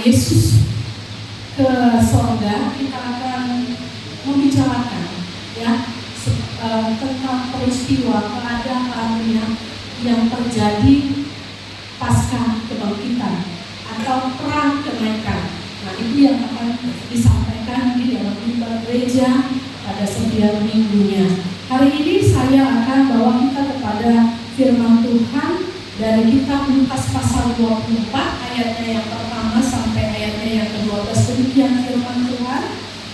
Yesus ke sorga, kita akan membicarakan ya tentang peristiwa keadaannya yang terjadi pasca kebangkitan atau perang kenaikan. Nah, itu yang akan disampaikan di dalam khotbah gereja pada setiap minggunya. Hari ini saya akan bawa kita kepada firman Tuhan dari kitab Lukas pasal 24 ayatnya yang pertama sampai ayatnya yang ke-12. Demikian firman Tuhan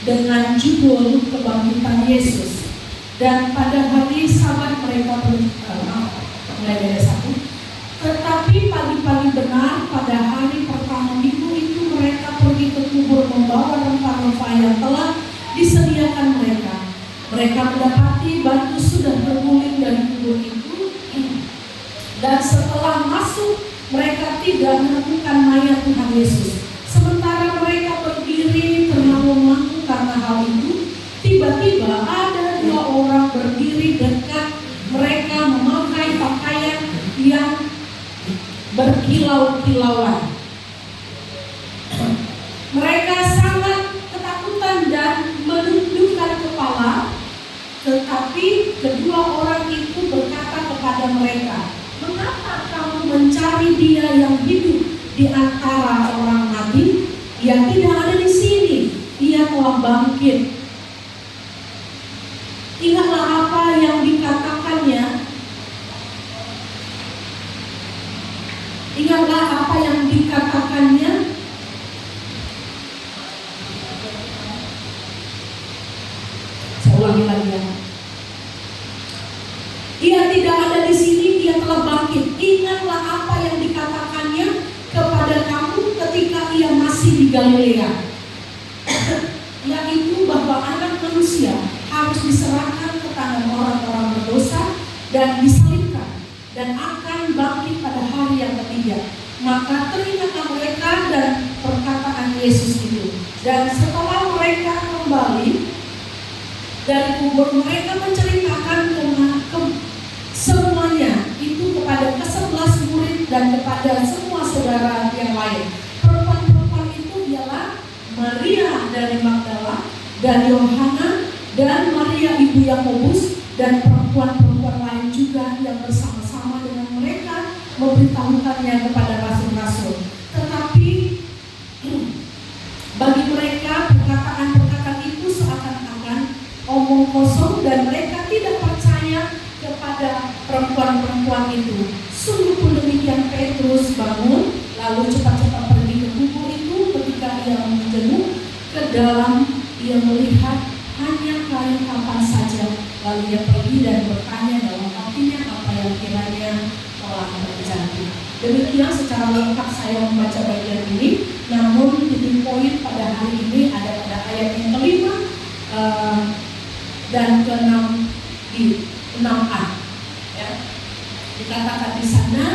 dengan judul kebangkitan Yesus. Dan pada hari Sabat mereka mulai dari 1. Tetapi pagi-pagi benar pada hari pertama minggu itu mereka pergi ke kubur membawa rempah-rempah yang telah disediakan mereka. Mereka mendapati batu sudah berguling dari kubur itu, dan setelah masuk mereka tidak menemukan mayat Tuhan Yesus. Sementara mereka berdiri termangu-mangu karena hal itu, tiba-tiba ada 2 orang berdiri dekat mereka memakai pakaian yang berkilau-kilauan. Mereka sangat ketakutan dan menundukkan kepala. Tetapi kedua orang itu berkata kepada mereka, "Mengapa kamu mencari Dia yang hidup di antara orang mati? Ia tidak ada di sini. Ia telah bangkit. Ingatlah apa yang dikatakannya. Ingatlah apa yang dikatakannya." Saya ulangi lagi ya. "Ia tidak ada di sini, Ia telah bangkit. Ingatlah apa yang dikatakannya kepada kamu ketika Ia masih di Galilea, yaitu bahwa Anak Manusia harus diserahkan ke tangan orang-orang berdosa dan disalibkan dan akan bangkit pada hari yang ketiga." Maka teringatlah mereka dan perkataan Yesus itu. Dan setelah mereka kembali dari kubur, mereka menceritakan semuanya itu kepada ke-11 murid dan kepada semua saudara yang lain. Perempuan-perempuan itu ialah Maria dari Magdala dan Yohana dan Maria ibu Yakobus dan perempuan-perempuan lain juga yang bersama-sama dengan mereka memberitahukannya kepada rasul-rasul. Tetapi bagi mereka perkataan-perkataan itu seakan-akan omong kosong dan mereka tidak percaya kepada perempuan-perempuan itu. Sungguh pun demikian, Petrus bangun lalu cepat-cepat pergi ke kubur itu. Ketika ia menjenguk ke dalam, ia melihat hanya kain kafan saja. Lalu ia pergi dan bertanya dalam hatinya apa yang kiranya telah terjadi. Demikian secara lengkap saya membaca bagian ini. Namun titik poin pada hari ini ada pada ayat yang kelima dan ke-6 di 6a. Ya. Dikatakan di sana,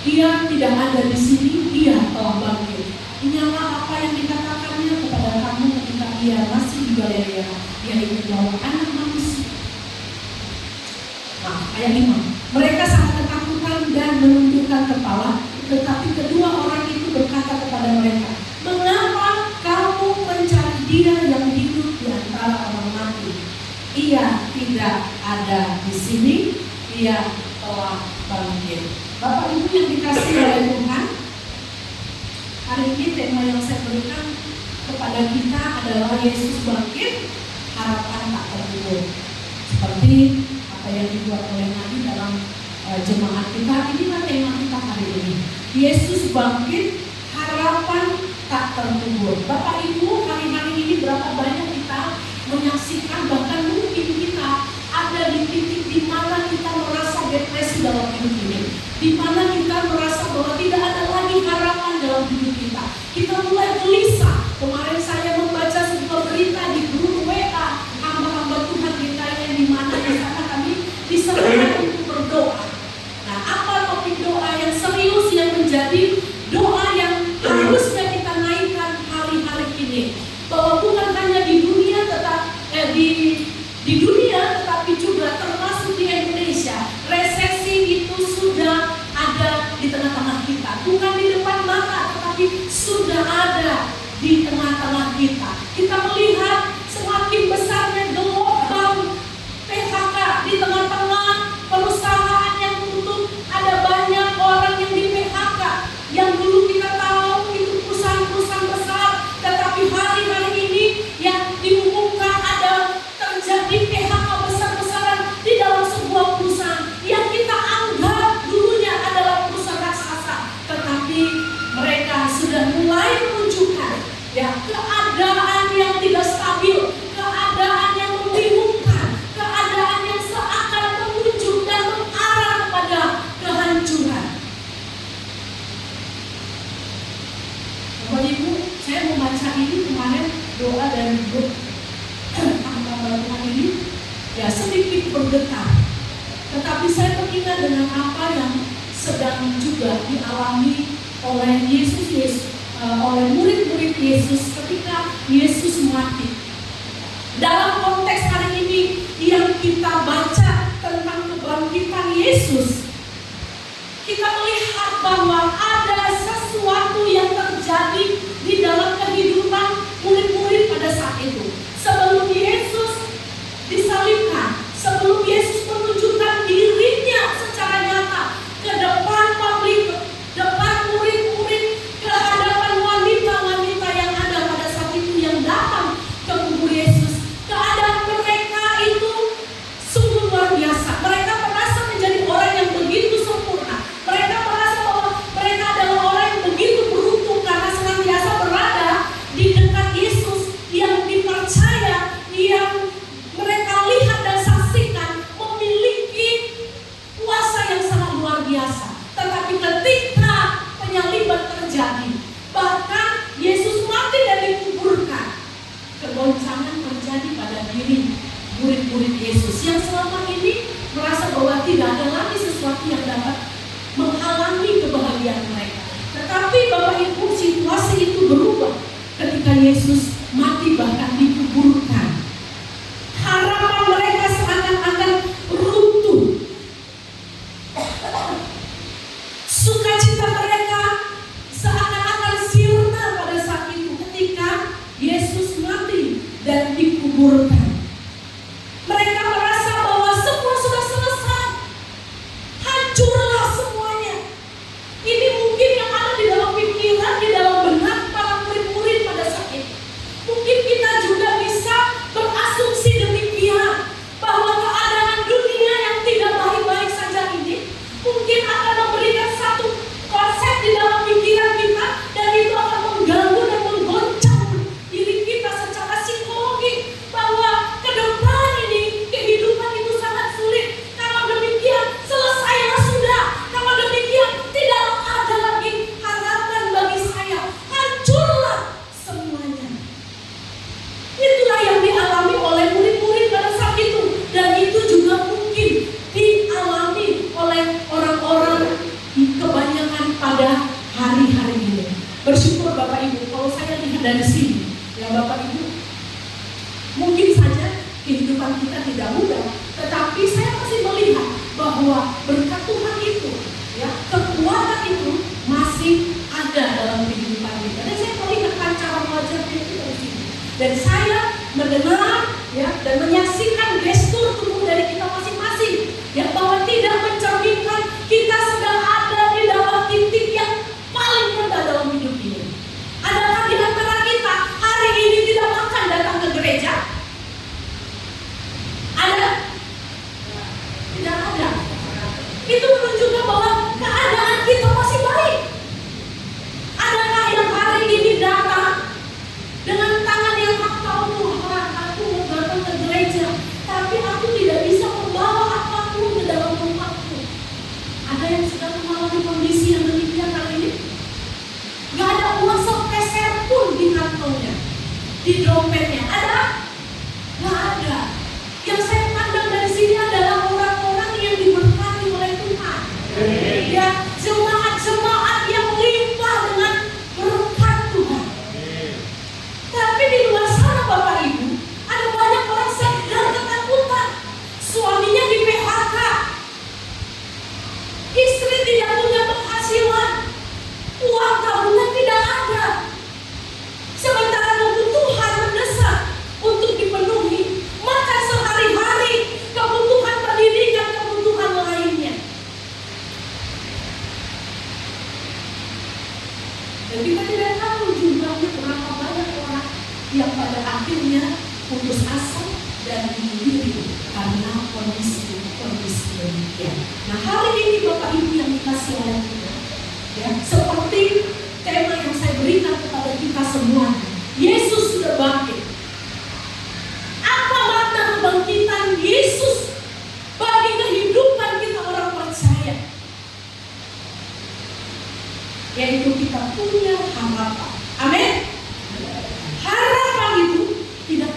Ia tidak ada di sini, Ia telah bangkit. Ingatlah apa yang dikatakannya kepada kamu ketika Ia masih di Galilea, yaitu bahwa Anak Manusia. Nah, ayat 5. Mereka sangat ketakutan dan menundukkan kepala, tetapi kedua orang itu berkata kepada mereka, "Mengapa kamu mencari Dia yang hidup di antara orang mati? Ia tidak ada di sini, Ia telah bangkit." Bapak Ibu yang dikasihi oleh Tuhan, hari ini tema yang saya berikan kepada kita adalah Yesus bangkit, harapan tak terkubur. Seperti apa yang dibuat oleh Nabi dalam jemaat kita, inilah tema kita hari ini. Yesus bangkit, harapan tak terkubur. Bapak Ibu, hari-hari ini berapa banyak kita menyaksikan, bahkan mungkin kita ada di titik di mana kita merasa depresi dalam hidup ini, di mana kita merasa bahwa tidak ada lagi harapan dalam hidup kita. Kita mulai gelisah. Kemarin saya membaca sebuah berita di grup WA hamba-hamba Tuhan kita yang di mana di sana kami disarankan untuk berdoa. Nah, apa topik doa yang serius yang menjadi doa yang harusnya kita naikkan hari-hari ini? Bahwa bukan hanya di dunia di dunia, tetapi juga termasuk di Indonesia, resesi itu sudah ada di tengah-tengah kita. Bukan di depan Ibu, tanggal Tuhan ini ya sedikit bergetar. Tetapi saya teringat dengan apa yang sedang juga dialami oleh oleh murid-murid Yesus ketika Yesus mati. Dalam konteks hari ini yang kita baca tentang kebangkitan Yesus, kita melihat bahwa ada sesuatu yang terjadi di dalam kehidupan murid-murid pada saat itu. Sebelum Yesus disalibkan, sebelum Yesus menunjukkan dirinya secara nyata ke depan publik, depan murid-murid, ke hadapan wanita-wanita yang ada pada saat itu yang datang ke kubur Yesus, keadaan mereka itu sungguh luar biasa. Mereka merasa menjadi orang yang begitu sempurna. Mereka merasa bahwa mereka adalah orang yang begitu beruntung karena senantiasa berada di dekat Yesus yang dipercaya, yang mereka lihat dan saksikan memiliki kuasa yang sangat luar biasa. Tetapi ketika penyaliban terjadi, bahkan Yesus mati dan dikuburkan, kegoncangan terjadi pada diri murid-murid Yesus yang selama ini merasa bahwa tidak ada lagi sesuatu yang dapat menghalangi kebahagiaan mereka. Tetapi Bapak Ibu, situasi itu berubah ketika Yesus mati bahkan dikuburkan. Harapan mereka seakan-akan runtuh. Sukacita mereka seakan-akan sirna pada saat itu ketika Yesus mati dan dikuburkan. Mereka merasa bahwa semua sudah selesai. Hancurlah semuanya. Ini mungkin yang ada di dalam pikiran, di dalam benak para murid-murid pada saat itu. Mungkin kita juga bisa berasumsi demikian, bahwa keadaan dunia yang tidak baik-baik saja ini mungkin akan memberikan satu konsep di dalam pikiran kita, dan itu akan mengganggu dan menggoncang diri kita secara psikologi, bahwa ke depan ini kehidupan itu sangat sulit. Kalau demikian selesailah sudah. Kalau demikian tidak ada lagi harapan bagi saya. Hancurlah semuanya. Itulah yang dialami oleh murid-murid pada saat itu, dan itu juga mungkin dialami oleh orang-orang kebanyakan pada hari-hari ini. Bersyukur Bapak Ibu, kalau saya lihat dari sini, ya Bapak Ibu, mungkin saja kehidupan kita tidak mudah, tetapi saya masih melihat bahwa berkat Tuhan itu, ya, kekuatan itu masih ada dalam kehidupan kita. Dan saya melihat pancaran wajahnya itu dari sini. Dan saya mendengar, ya, dan menyaksikan gestur tubuh dari kita masing-masing, ya, bahwa tidak mencerminkan kita sedang ada di dalam titik yang paling rendah dalam hidup ini. Adakah di antara kita hari ini tidak makan datang ke gereja? Ada? Tidak ada. Itu menunjukkan bahwa keadaan kita masih baik. Adakah yang hari ini datang dengan tangan yang tahu, Tuhan, aku mau datang ke gereja, tapi aku tidak bisa membawa apapun ke dalam rumahku? Ada yang sedang mengalami kondisi yang demikian hari ini? Gak ada uang sepeser pun di kantongnya, di dompetnya. Ada? Gak ada. Yang saya pandang dari sini adalah orang-orang yang diberkati oleh Tuhan. Ya, jemaat-jemaat yang limpah dengan berkat Tuhan. Tapi di luar sana Bapak Ibu, ada banyak orang sedang ketakutan. Suaminya di PHK, istri tidak punya penghasilan, uang tabungan tidak ada. Sementara kebutuhan mendesak untuk dipenuhi, maka sehari-hari kebutuhan pendidikan, kebutuhan lainnya. Dan kita tidak tahu jumlahnya berapa banyak orang yang pada akhirnya putus asa dan bunuh diri karena kondisi demikian. Nah, hari ini Bapak Ibu yang dikasih oleh Tuhan, ya, seperti tema yang saya berikan kepada kita semua, Yesus sudah bangkit. Apa makna kebangkitan Yesus bagi kehidupan kita orang percaya? Yaitu kita punya harapan. Amin. Harapan itu tidak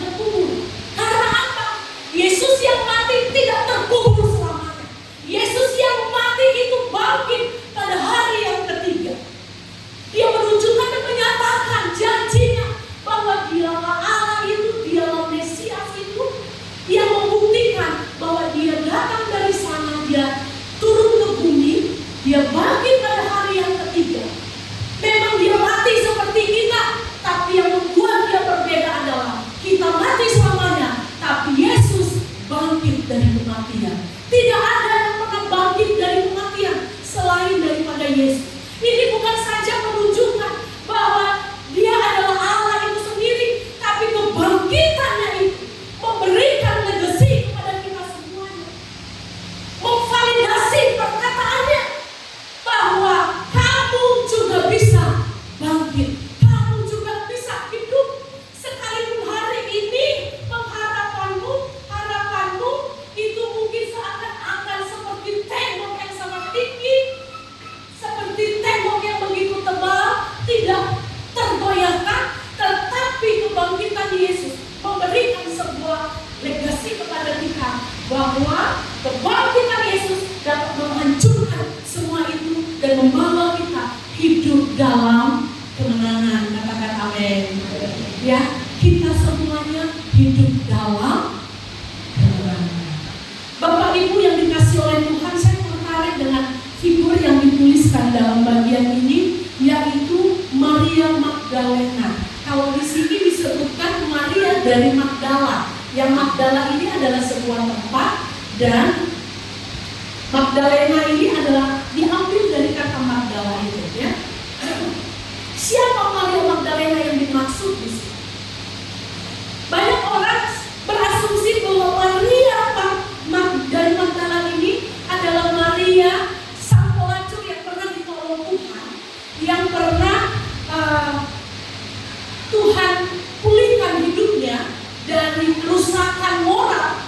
hidup dalam kebenaran. Bapak Ibu yang dikasih oleh Tuhan, saya tertarik dengan figur yang dituliskan dalam bagian ini, yaitu Maria Magdalena. Kalau di sini disebutkan Maria dari Magdala. Yang Magdala ini adalah sebuah tempat, dan Magdalena ini adalah diambil dari kata Magdala itu, ya. Siapa Maria Magdalena yang dimaksud di sini? Banyak orang berasumsi bahwa Maria dari Magdala ini adalah Maria sang pelacur yang pernah ditolong Tuhan, yang pernah Tuhan pulihkan hidupnya dari kerusakan moral,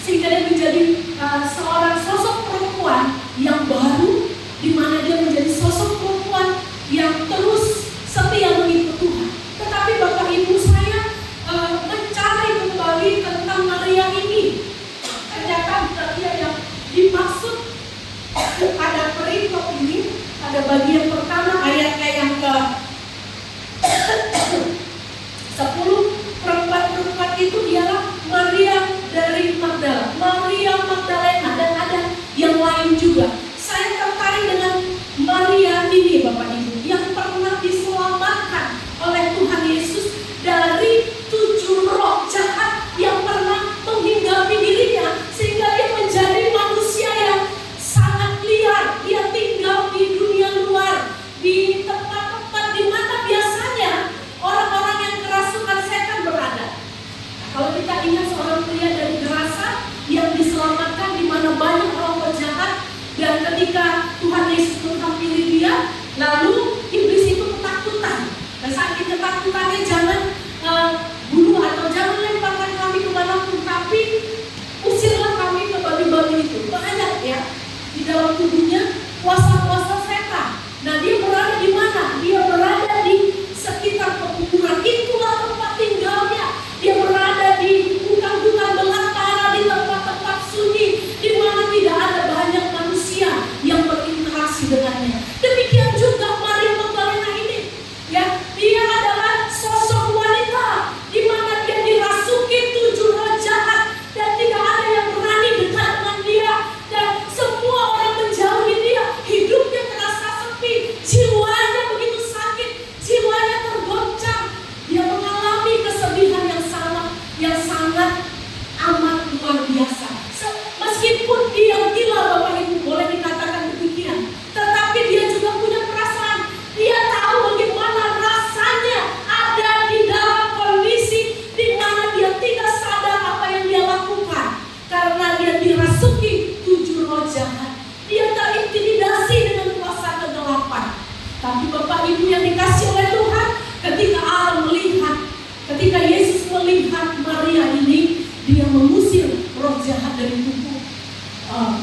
sehingga dia menjadi seorang sosok perempuan yang baru, di mana dia menjadi sosok perempuan yang terus setia mengikut Tuhan. Tetapi Bapak Ibu, saya mencari kembali tentang Maria ini. Ternyata Maria yang dimaksud pada perikop ini, pada bagian pertama ayatnya yang ke 10, perempuan-perempuan itu ialah Maria dari Magdala, Maria Magdalena, dan ada yang lain juga. Saya tertarik dengan Maria ini, Bapak Ibu, yang pernah diselamatkan oleh Tuhan Yesus dari 7 roh jahat yang pernah menghinggapi dirinya, sehingga dia menjadi manusia yang sangat liar. Dia tinggal di dunia luar, di tempat-tempat di mana biasanya orang-orang yang kerasukan setan berada. Nah, kalau kita ingat seorang pria dari Gerasa yang diselamatkan di mana banyak orang jahat, dan ketika Tuhan Yesus menghampiri dia, lalu iblis itu ketakutan. Dan saking ketakutannya, jangan bunuh atau jangan lemparkan kami kemanapun, tapi usirlah kami ke babi-babi itu. Banyak ya di dalam tubuhnya kuasa-kuasa setan. Nah, dia berada di mana? Dia berada di sekitar pekuburan. Itulah tempat tinggalnya. Dia berada di hutan-hutan belantara, di tempat-tempat sunyi, di mana tidak ada banyak manusia yang berinteraksi dengannya. Demikian juga Maria Magdalena ini, ya, dia adalah sosok wanita di mana dia dirasuki 7 roh jahat, dan tidak ada yang berani dekat dengan dia, dan semua orang menjauhi dia. Hidupnya terasa sepi, jiwanya begitu sakit, jiwanya tergoncang. Dia mengalami kesedihan yang sangat amat luar biasa. Meskipun dia gila, Bapak Ibu, boleh dikatakan demikian, tetapi dia juga punya perasaan. Dia tahu bagaimana rasanya ada di dalam kondisi di mana dia tidak sadar apa yang dia lakukan, karena dia dirasuki 7 roh jahat. Dia terintimidasi dengan kuasa kegelapan. Tapi Bapak Ibu yang dikasih oleh Tuhan, ketika Allah melihat, ketika Yesus melihat Maria ini, dia mengusir roh jahat dari tubuh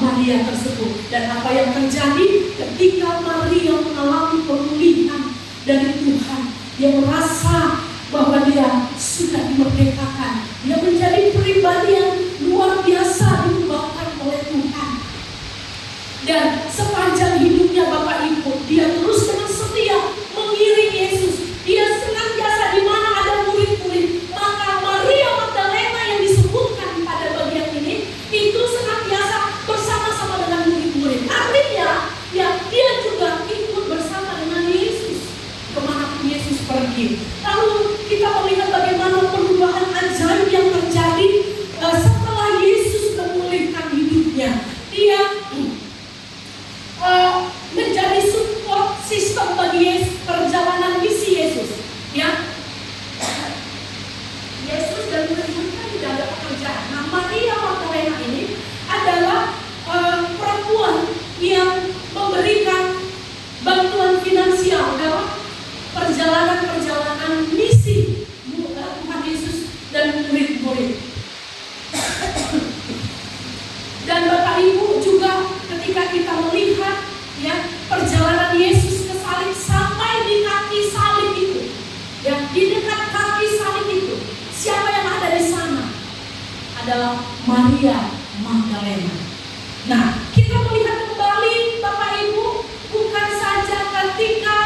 Maria tersebut. Dan apa yang terjadi ketika Maria mengalami pemulihan dari Tuhan, dia merasa bahwa dia sudah dimerdekakan. Dia menjadi pribadi yang luar biasa diubahkan oleh Tuhan. Dan sepanjang hidupnya Bapak Ibu, dia terus dengan setia mengiring Yesus. Dia senantiasa di mana ada murid-murid. Maka Maria Magdalena yang disebutkan pada bagian ini, itu senantiasa bersama-sama dengan murid-murid. Artinya, ya, dia juga ikut bersama dengan Yesus kemanapun Yesus pergi. Lalu kita melihat bagaimana perubahan ajaib yang terjadi setelah Yesus memulihkan hidupnya. Dia menjadi support sistem bagi Yesus, perjalanan misi Yesus, ya. Yesus dan murid-murid kan tidak ada pekerjaan. Nah, Maria Magdalena ini adalah perempuan yang memberikan bantuan finansial dalam perjalanan misi Tuhan Yesus dan murid-murid. Dan Bapak Ibu juga ketika kita melihat, ya, perjalanan Yesus ke salib sampai di kaki salib itu, ya, di dekat kaki salib itu, siapa yang ada di sana? Adalah Maria Magdalena. Nah, kita melihat kembali Bapak Ibu, bukan saja ketika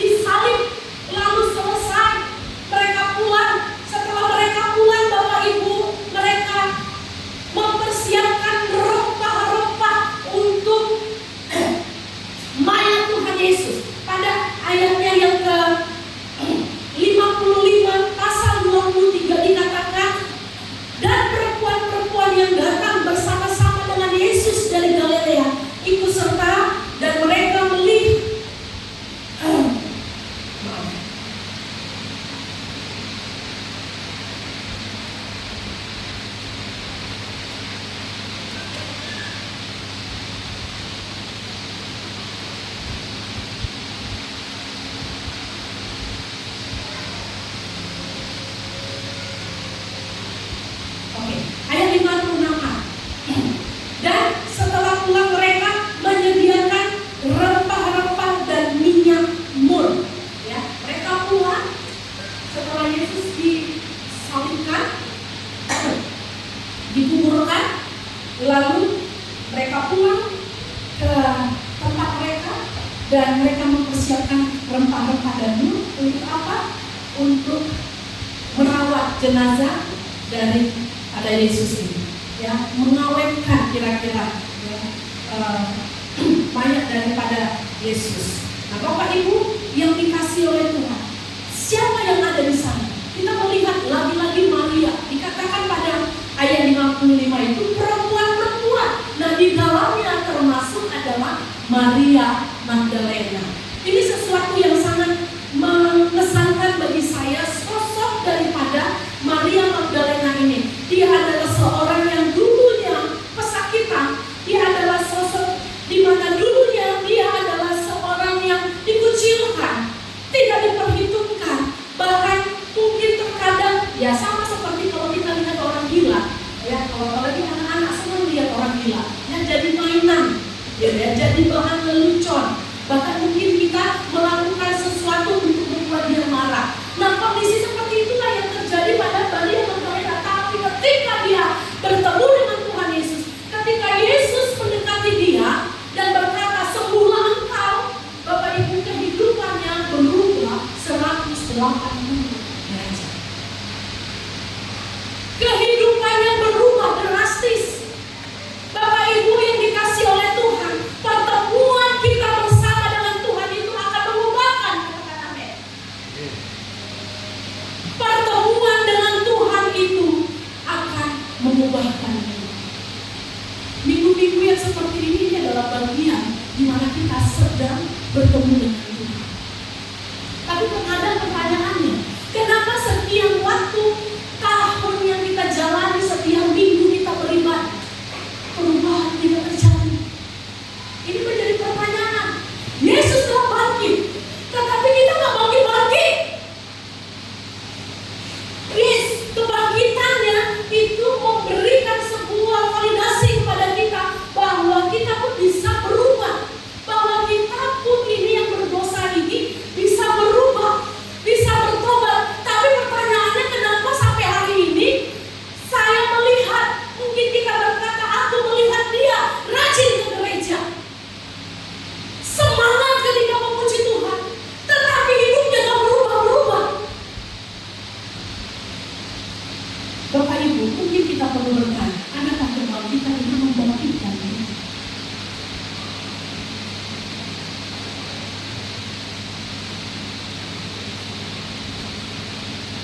disalib lalu selesai mereka pulang setelah Lalu mereka pulang ke tempat mereka dan mereka mempersiapkan rempah-rempah dan nur untuk apa? Untuk merawat jenazah dari pada Yesus ini, ya, mengawetkan kira-kira ya, banyak daripada Yesus. Nah, Bapak Ibu yang dikasih oleh Tuhan, siapa yang ada di sana? Kita melihat lagi-lagi Maria, dikatakan pada ayat 55 itu perempuan-perempuan. Nah, di dalamnya termasuk adalah Maria Magdalena. Ini sesuatu yang sangat mengesankan bagi saya, sosok daripada Maria Magdalena ini. Dia adalah seorang yang dulunya pesakitan. Dia adalah sosok di mana dulunya dia adalah seorang yang dikucilkan, tidak diperhitungkan. Bahkan mungkin terkadang ya sama seperti kalau kita lihat orang gila, ya, kalau apalagi anak-anak senang lihat orang gila, yang jadi mainan, ya, jadi bahan lelucon. Bahkan mungkin kita melakukan sesuatu untuk membuat dia marah. Nah, kondisi seperti itulah yang terjadi pada Maria Magdalena. Tapi ketika dia bertemu dengan Tuhan Yesus, ketika Yesus mendekati dia dan berkata, sembuhlah engkau, Bapak Ibu, kehidupannya berubah 180 derajat. Kehidupannya berubah drastis. Bapak Ibu yang dikasih oleh Tuhan, pertemuan kita bersama dengan Tuhan itu akan mengubahkan. Pertemuan dengan Tuhan itu akan mengubahkan. Minggu-minggu yang seperti ini adalah bagian di mana kita sedang bertemu dengan Tuhan. Tapi terkadang pertanyaannya, kenapa sekian waktu, tahun yang kita jalani, setiap minggu kita beribadah, perubahan tidak terjadi? Ini menjadi pertanyaan. Yesus telah bangkit, tetapi kita nggak bangkit-bangkit. Yes, kebangkitannya itu memberikan sebuah validasi kepada kita bahwa kita pun bisa berubah, bahwa kita pun ini yang berdosa ini bisa berubah, bisa bertobat. Tapi pertanyaannya, kenapa sampai hari ini saya melihat, mungkin kita berkata, aku melihat dia rajin ke gereja, semangat ketika memuji Tuhan, tetapi hidupnya gak berubah-berubah. Bapak Ibu, mungkin kita perlu bertanya, adakah kebangkitan itu membangkitkan kita?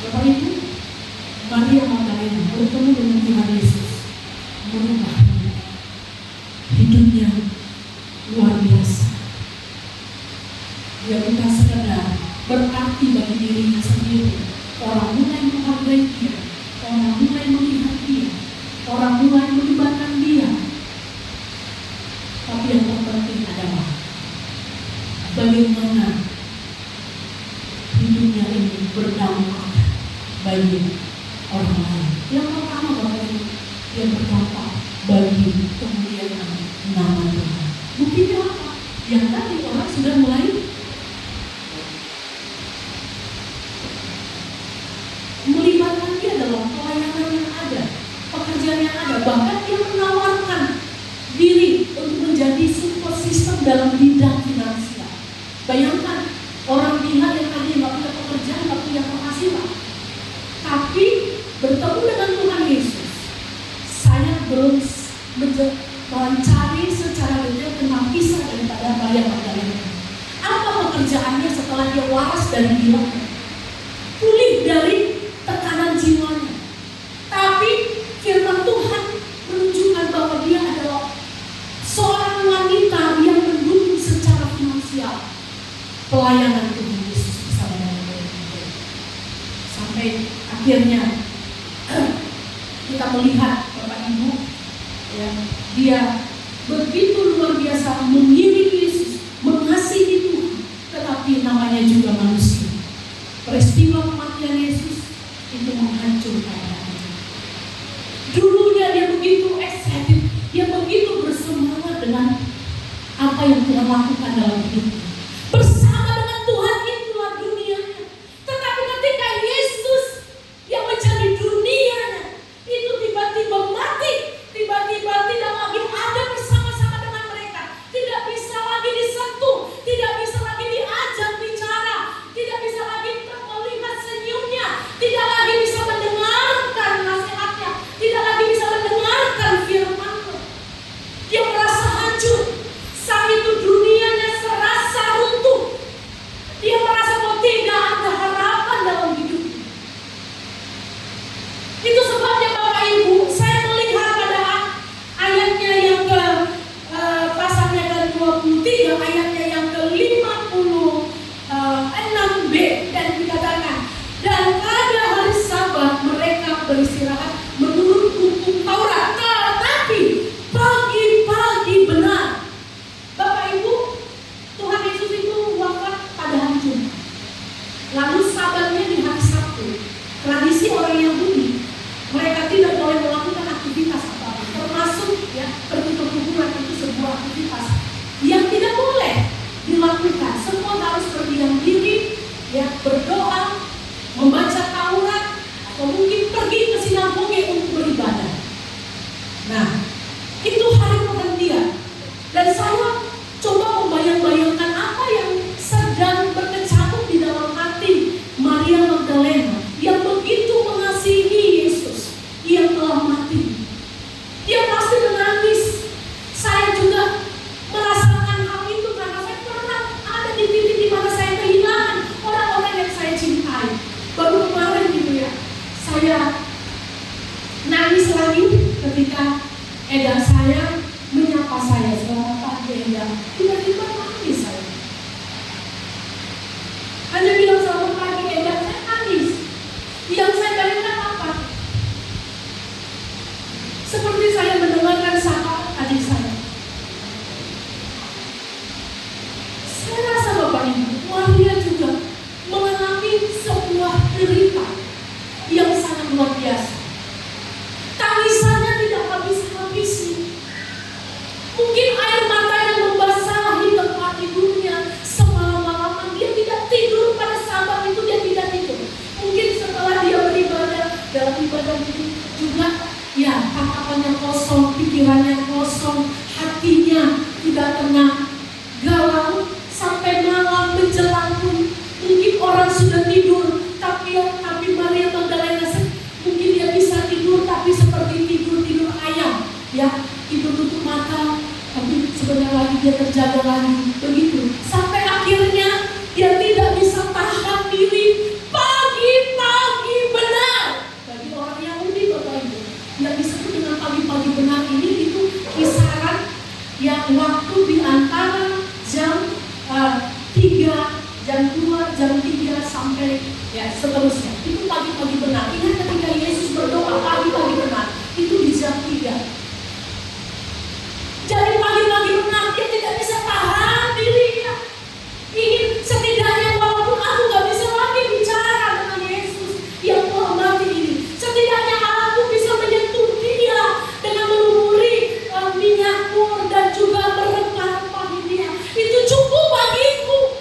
Bapak Ibu, Maria Magdalena bertemu dengan Tuhan Yesus, merubah hidupnya luar biasa. Dia bukan sekedar berarti bagi dirinya sendiri. Orang mulai menghargai dia, orang mulai melihat dia, orang mulai melibatkan dia. Tapi yang terpenting adalah bagaimana hidupnya ini berdampak bagi orang lain. Yang pertama, Bapak Ibu, yang berdampak bagi kemuliaan nama Tuhan. Buktinya apa? Yang tadi orang sudah mulai melibatkan dia dalam pelayanan yang ada, pekerjaan yang ada. Bahkan dia menawarkan diri untuk menjadi support system dalam bidang finansial. Bayangkan, orang gila yang tadi nggak punya pekerjaan, nggak punya penghasilan, tapi bertemu dengan Tuhan Yesus. Saya belum mencari secara detail tentang kisah daripada Maria Magdalena. Apa pekerjaannya setelah dia waras dari gilanya, pulih dari tekanan jiwanya. Tapi firman Tuhan menunjukkan bahwa dia adalah seorang wanita yang mendukung secara finansial pelayanan Tuhan Yesus bersama dengan mereka. Sampai akhirnya kita melihat Bapak Ibu, ya, dia begitu luar biasa mengiringi Yesus, mengasihi Tuhan, tetapi namanya juga manusia. Peristiwa kematian Yesus itu menghancurkan hatinya. Dulunya dia begitu excited, dia begitu bersemangat dengan apa yang Tuhan lakukan dalam hidupnya. Bersama dengan Tuhan itulah dunianya. Tetapi ketika Yesus yang menjadi dunianya itu tiba-tiba mati, tiba-tiba tidak Itu sebabnya Bapak Ibu, saya melihat pada ayatnya yang ke pasalnya ke-23, ayatnya yang ke-56b, dan dikatakan, dan pada hari Sabat mereka beristirahat menurut hukum Taurat, tetapi pagi-pagi benar. Bapak Ibu, Tuhan Yesus itu wafat pada hari Jumat, lalu Sabatnya di hari Sabtu. Tradisi orang Yahudi, mereka tidak boleh melakukan aktivitas apapun, termasuk ya pergi ke kuburan. Itu sebuah aktivitas yang tidak boleh dilakukan. Semua harus berdiam diri, ya, berdoa, membaca Taurat, atau mungkin pergi ke sinagoge untuk beribadah. Nah, itu hari pergantian. Dan saya coba membayang-bayangkan apa yang sedang berkecamuk di dalam hati Maria Magdalena yang begitu mengasihi Yesus yang telah mati. Dia pasti menangis. Saya juga merasakan hal itu karena saya pernah ada di titik di mana saya kehilangan orang-orang yang saya cintai. Baru kemarin gitu ya, saya nangis lagi ketika Eda saya menyapa saya, selamat pagi Eda. Tiba-tiba nangis saya. Hanya bilang selamat pagi Eda, saya nangis. Yang saya bayangkan apa? Seperti saya mendengarkan sapa adik saya. Saya rasa Bapak Ibu, Maria juga mengalami sebuah derita yang sangat luar biasa. Tangisannya tidak habis-habis. Mungkin air mata yang membasahi tempat tidurnya semalam-malaman. Dia tidak tidur pada Sabat itu, dia tidak tidur. Mungkin setelah dia beribadah, dalam ibadah itu juga ya tatapannya kosong, pikirannya kosong, hatinya tidak tenang, galau. Sampai malam menjelang pun mungkin orang sudah tidur, tapi Maria Magdalena mungkin dia bisa tidur, tapi seperti tidur ayam, ya, tidur tutup mata, tapi sebentar lagi dia terjaga lagi, begitu. Sampai akhirnya dia tidak bisa tahan diri. Pagi-pagi benar, bagi orang Yahudi Bapak Ibu, yang disebut dengan pagi-pagi benar ini itu kisaran yang waktu di antara jam 3, jam 2, jam 3 sampai ya seterusnya. Itu pagi-pagi benar. Ingat ketika Yesus berdoa pagi-pagi benar, itu di jam 3. Jadi pagi-pagi benar dia tidak bisa tahan dirinya. Ingin setidaknya walaupun aku gak bisa lagi bicara dengan Yesus yang telah mati ini, setidaknya aku bisa menyentuh dia dengan melumuri minyak mur dan juga merempah-rempahi dia. Itu cukup bagiku.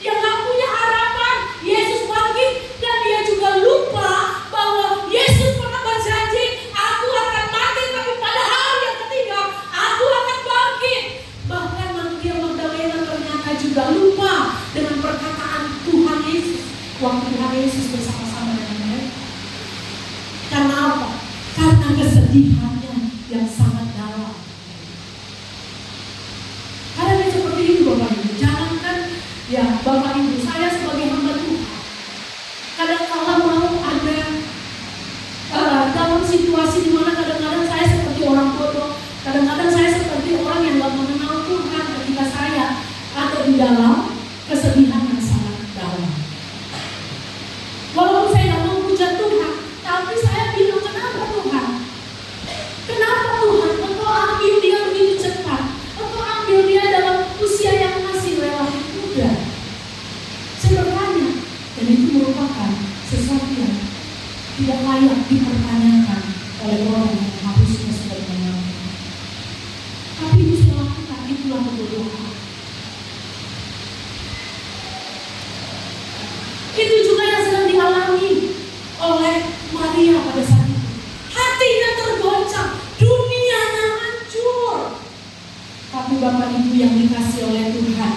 Dia gak punya harapan. Yesus bangkit dan dia juga lupa bahwa Yesus pernah berjanji, aku akan mati tapi pada hari yang ketiga aku akan bangkit. Bahkan Maria Magdalena ternyata juga lupa dengan perkataan Tuhan Yesus waktu Tuhan Yesus bersama-sama dengan mereka. Karena apa? Karena kesedihannya yang sangat dalam. Karena seperti itu Bapak Ibu, jangankan ya Bapak Ibu, saya sebagai hamba Tuhan, kadang-kadang mau ada dalam situasi di mana kadang-kadang saya seperti orang bodoh, kadang-kadang saya seperti orang yang gak mengenal Tuhan ketika saya ada di dalam kesedihan yang sangat dalam. Walaupun saya gak mau puja Tuhan, tapi saya bilang, kenapa Tuhan? Kenapa Tuhan? Engkau ambil dia begitu cepat. Engkau ambil dia dalam usia yang masih relatif muda. Saya bertanya, dan itu merupakan sesuatu yang tidak layak dipertanyakan oleh orang yang harusnya sudah mengenal. Tapi itu saya lakukan, itulah kebodohan. Itu juga yang sedang dialami oleh Maria pada saat itu. Hatinya tergoncang, dunianya hancur. Tapi Bapak Ibu yang dikasih oleh Tuhan,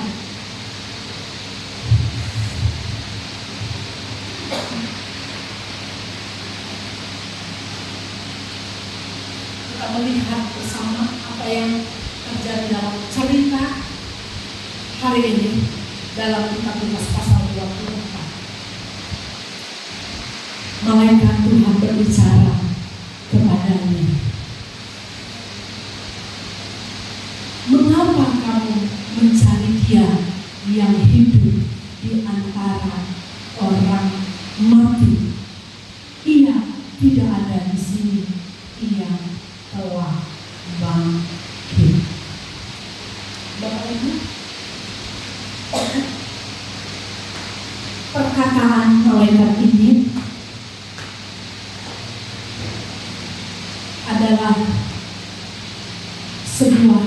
kita melihat bersama apa yang terjadi dalam cerita hari ini dalam kitab Lukas pasal 24. Malaikat Tuhan berbicara tidak ada di sini, ia telah bangkit. Bapak Ibu, perkataan malaikat ini adalah sebuah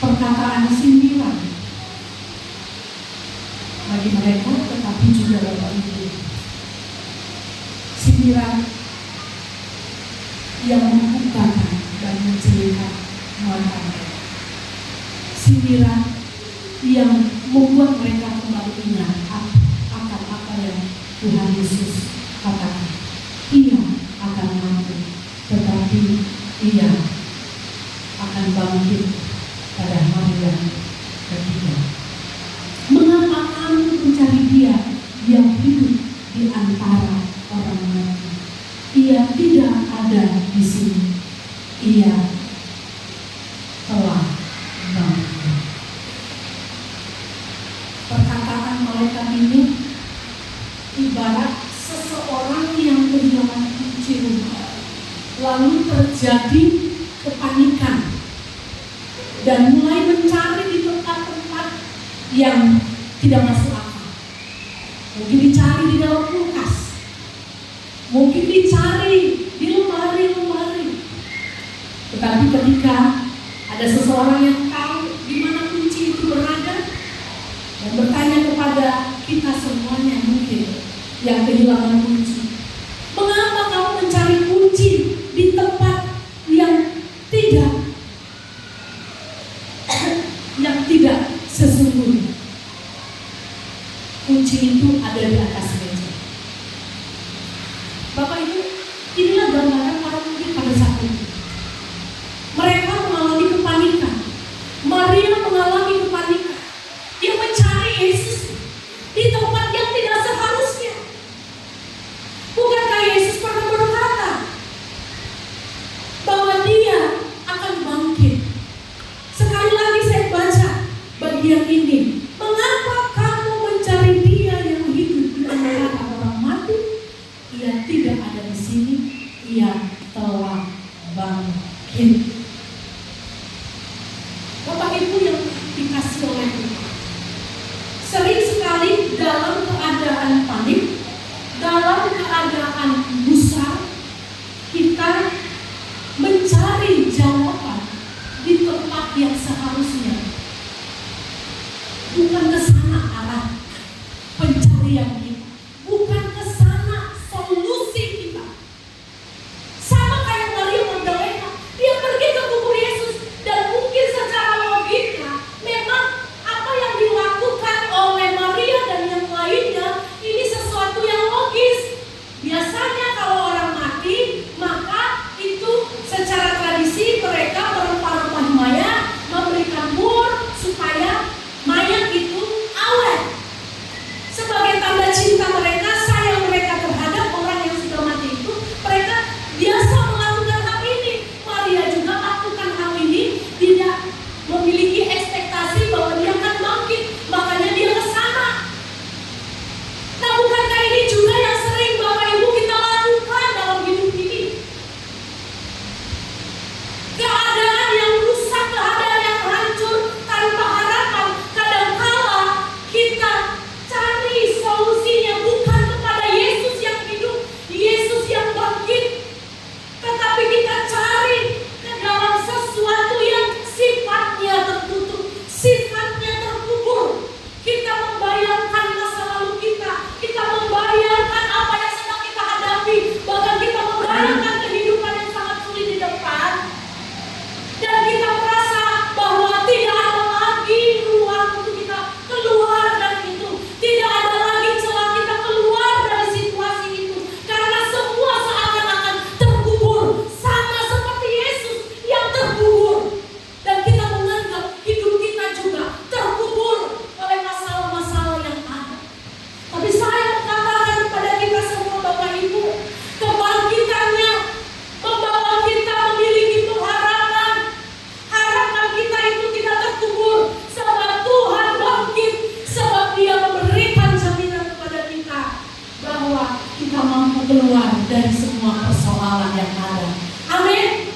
perkataan sindiran bagi mereka, tetapi juga Bapak Ibu, sindiran yang membukakan dan menceritakan mata mereka, sindiran yang membuat mereka kembali ingat akan apa yang Tuhan Yesus katakan. Ia akan mati, tetapi ia akan bangkit pada hari yang ketiga. Mengapa kamu mencari Dia yang hidup di antara orang mati? Ia tidak ada di sini. Ia telah bangkit. Perkataan malaikat ini ibarat seseorang yang kehilangan kunci rumah, lalu terjadi kepanikan dan mulai mencari di tempat-tempat yang tidak masuk akal. Mungkin dicari di dalam kulkas, mungkin dicari di lemari-lemari. Tetapi ketika ada seseorang yang tahu di mana kunci itu berada dan bertanya kepada kita semuanya mungkin yang kehilangan kunci, mengapa kamu mencari kunci di tempat yang tidak sesungguhnya? Kunci itu ada di atas meja. Bapak Ibu, inilah gambaran orang mungkin pada saat itu. Mereka mengalami kepanikan. Maria mengalami kepanikan. Dia mencari Yesus di tempat yang tidak seharusnya. Bukankah Yesus pernah berkata bahwa Dia akan bangkit? Sekali lagi saya baca bagian ini. Mengapa kamu mencari Dia yang hidup di antara orang mati? Ia tidak ada di sini. Ia telah bangkit. Bapak Ibu yang dikasih oleh Tuhan, sering sekali dalam keadaan panik, dalam keadaan gusar, kita mencari jawaban di tempat yang seharusnya. Bukan ke sana arah pencarian kita, bukan ke sana solusi kita. keluar dari semua persoalan yang ada. Amin.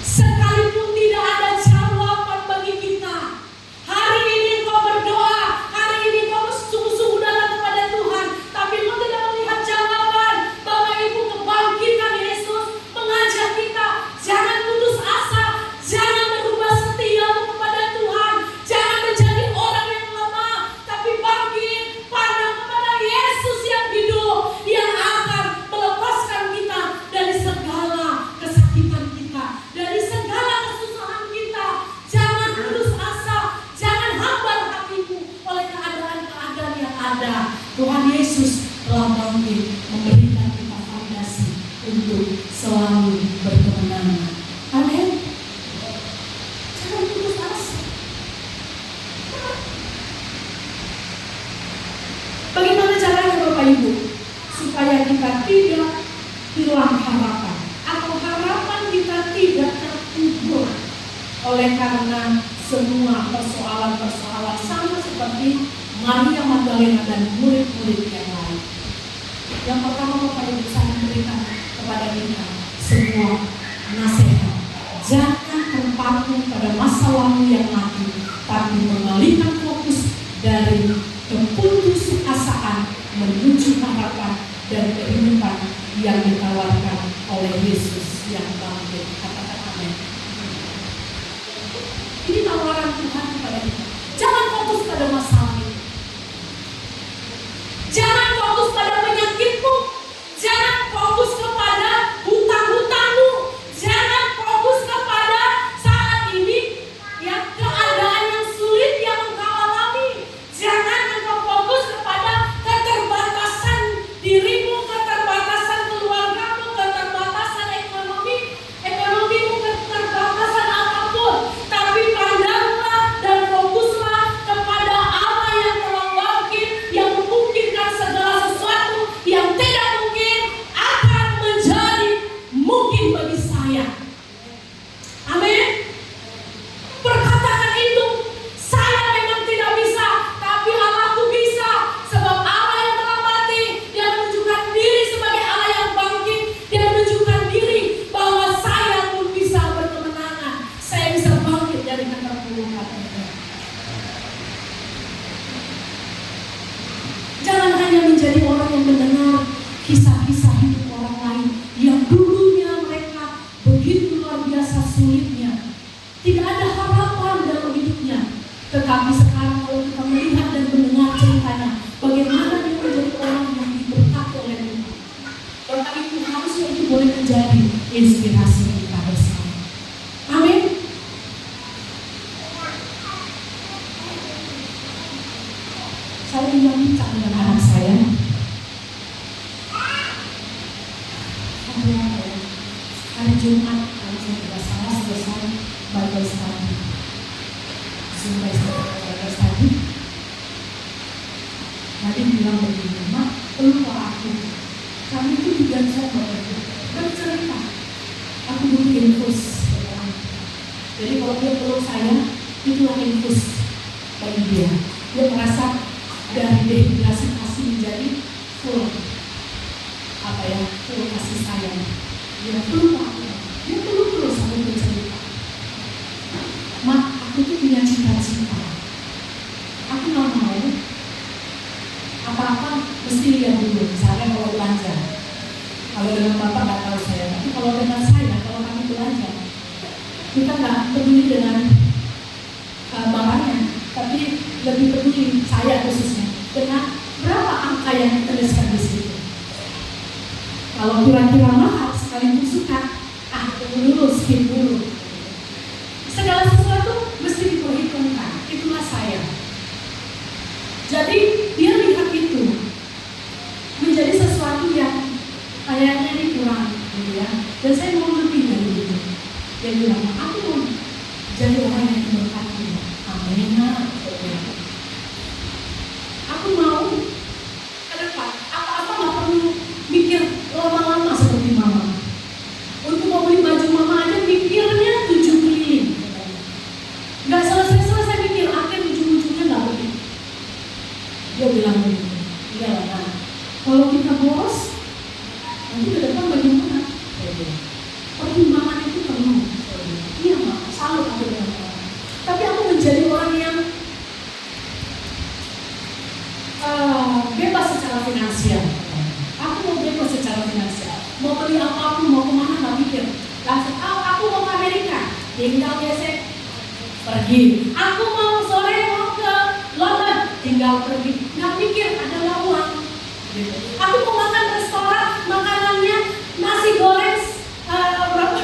Sekalipun tidak ada jawaban bagi kita, hari ini kau berdoa, hari ini kau sungguh-sungguh datang kepada Tuhan, tapi kau tidak melihat jawaban. Bapak Ibu, kebangkitan Yesus mengajak kita, jangan putus asa, jangan berubah setia kepada Tuhan, jangan menjadi orang yang lemah, tapi bangkit, pandang kepada Yesus yang hidup, yang akan melepaskan kita dari segala kesakitan kita, dari segala kesusahan kita. Jangan putus asa, jangan hambar hatimu oleh keadaan-keadaan yang ada. Tuhan Yesus telah bangkit, memberikan kita fondasi untuk selalu berkemenangan. Amin. Jangan putus asa. Bagaimana caranya Bapak Ibu supaya kita tidak hilang harapan, atau harapan kita tidak terkubur oleh karena semua persoalan-persoalan, sama seperti Maria Magdalena dan murid-murid yang lain. Yang pertama Bapak Ibu, saya memberikan kepada kita semua nasihat. Jangan terpaku pada masa lalu yang mati, tapi mengalihkan fokus dari keputusasaan menuju harapan dan kehidupan yang ditawarkan oleh Yesus yang bangkit. Katakan amin. Ini tawaran Tuhan kepada kita. Jangan fokus pada masalah ini. Jangan fokus pada penyakitmu. Jangan fokus kepada hutang-hutangmu. Jangan fokus kepada saat ini yang keadaan yang sulit yang engkau alami. Jangan engkau fokus kepada keterbatasan dirimu, keterbatasan keluargamu, keterbatasan ekonomimu, keterbatasan apapun. Tapi pandanglah dan fokuslah kepada Allah yang telah bangkit, yang memungkinkan segala sesuatu yang tidak mungkin akan menjadi mungkin bagi saya. Amin. Perkatakan itu, saya memang tidak bisa, tapi Allahku bisa. Sebab Allah yang telah mati, Dia menunjukkan diri sebagai Allah yang bangkit. Dia menunjukkan diri bahwa saya pun bisa berkemenangan. Saya bisa bangkit dari keterpurukan. Jangan hanya menjadi orang yang mendengar kisah-kisah hidup orang lain yang dulunya mereka begitu luar biasa sulitnya, tidak ada harapan dalam hidupnya. Tetapi sekarang kalau kita melihat dan mendengar ceritanya, bagaimana dia menjadi orang yang diberkati oleh Tuhan. Bapak Ibu, harusnya itu boleh menjadi inspirasi kita bersama. Amin. Saya ingin bincang dengan anak saya. Hari Jumat, kalau saya tidak salah, selesai Bible study. Sampai Bible study. Tadi bilang begini, Mak, peluk aku. Kami itu juga saya bercerita. Aku butuh infus. Jadi kalau dia peluk saya, itulah infus bagi dia. Dia merasa dari dehidrasi kasih menjadi full kasih sayang. Dia peluk aku, dia peluk terus sampai bercerita. Mak, aku tuh punya cita-cita. Aku nggak mau apa-apa mesti lihat dulu. Misalnya kalau belanja, kalau dengan bapak nggak tahu saya, tapi kalau dengan saya, kalau kami belanja, kita nggak peduli dengan barangnya, tapi lebih peduli saya khususnya dengan berapa angka yang dituliskan di situ. Kalau kira-kira mahal sekaligus suka, tunggu dulu, skip dulu. Segala sesuatu mesti diperhitungkan. Itulah saya. Jadi dia lihat itu menjadi sesuatu yang kayaknya ini kurang, gitu ya. Dan saya mau lebih dari itu. Dia bilang, aku mau jadi orang yang diberkati. Amin. Aku mau ke depan apa-apa nggak perlu mikir lama-lama seperti mama. Untuk mau beli baju mama aja mikirnya 7 keliling. Nggak selesai mikir, akhir ujung-ujungnya nggak beli. Dia bilang begini, iya lah, kalau kita boros nanti ke depan bagaimana? Pertimbangan itu penuh. Iya mak, salut aku dengan orang. Tapi aku menjadi orang yang bebas secara finansial. Aku mau bebas secara finansial. Mau beli apapun, mau kemana nggak mikir. Langsung, aku mau ke Amerika, tinggal gesek, pergi. Aku mau sore mau ke London, tinggal pergi. Nggak mikir, adalah uang. Aku mau makan restoran, makanannya nasi goreng berapa?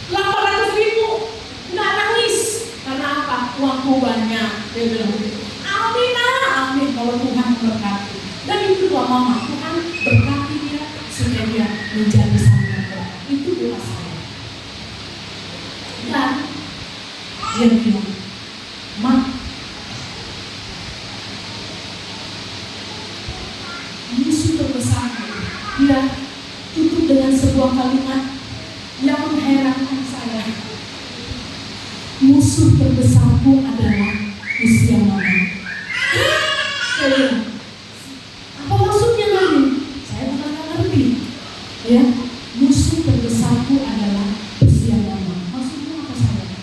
800.000. Nggak nangis. Karena apa? Uangku banyak. Dia bilang begitu. Amin, amin. Kalau Tuhan berkati. Dan itu doa mama, Tuhan berkati dia supaya dia menjadi sangat berkat. Itu doa saya. Dan dia bilang, Mak, musuh terbesar. Dia tutup dengan sebuah kalimat yang mengherankan saya. Musuh terbesarku adalah usia mama. Saya bilang, apa maksudnya nanti? Saya bukan ngerti. Ya, musuh terbesarku adalah usia mama. Maksudnya apa saya?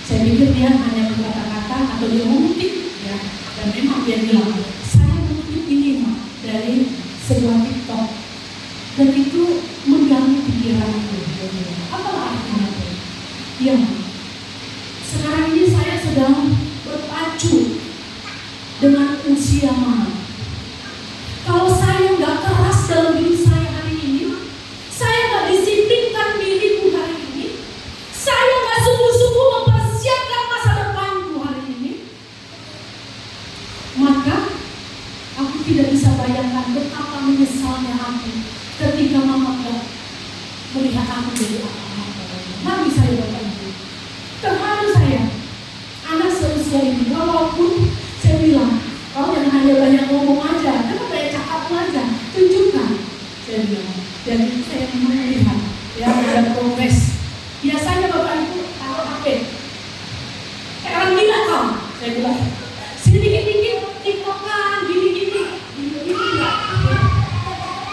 Saya pikir dia hanya berkata-kata atau dia mengutip, ya. Dan memang dia bilang, saya mengutip ini mak dari sebuah TikTok. Dan itu mengganggu pikiranku. Apa artinya? Iya mak. Sekarang ini saya sedang berpacu dengan usia mama. Kalau saya nggak keras dalam hidup saya hari ini, saya nggak disiplinkan diriku hari ini, saya nggak sungguh-sungguh mempersiapkan masa depanku hari ini, maka aku tidak bisa bayangkan betapa menyesalnya aku ketika mama nggak melihat aku jadi apa-apa. Mari saya bertanya, terharu saya, anak seusia ini, walaupun saya bilang, kau jangan hanya banyak ngomong aja, jangan banyak cakap aja, tunjukkan. Saya bilang, dan saya melihat, ya ada progres. Biasanya bapak ibu taruh HP, kayak orang gila kau. Saya bilang, sini dikit-dikit, tiktokan, gini-gini, enggak.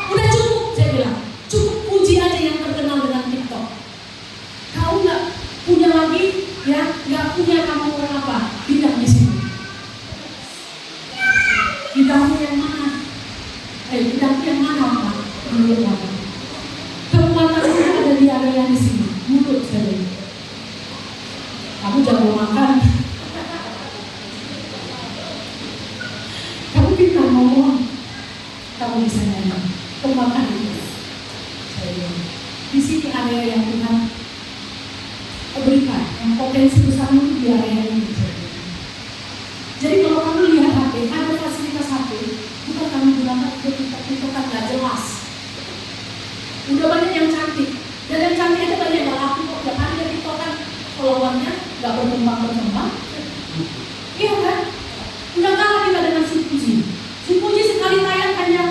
Udah cukup, saya bilang, cukup puji aja yang terkenal dengan TikTok. Kau nggak punya lagi, ya nggak punya kamu orang apa, bidang di sini. Bidangmu yang mana? Bidangmu yang mana Pak? Menurut Bapak. Kekuatanmu ada di area di sini. Mulut saya. Kamu jago makan. Kamu pintar ngomong. Kamu bisa nyanyi. Kembangkan itu. Saya bilang. Di sini area yang Tuhan berikan. Yang potensi besarmu itu di area ini. Jadi kalau kamu lihat HP, ada fasilitas HP, bukan kamu gunakan itu kan gak jelas. Udah banyak yang cantik, dan yang cantik aja banyak yang laku kok. Yang ada itu kan followernya gak berkembang. Iya kan? Udah kalah kita dengan si Puji. Si Puji sekali tayang hanya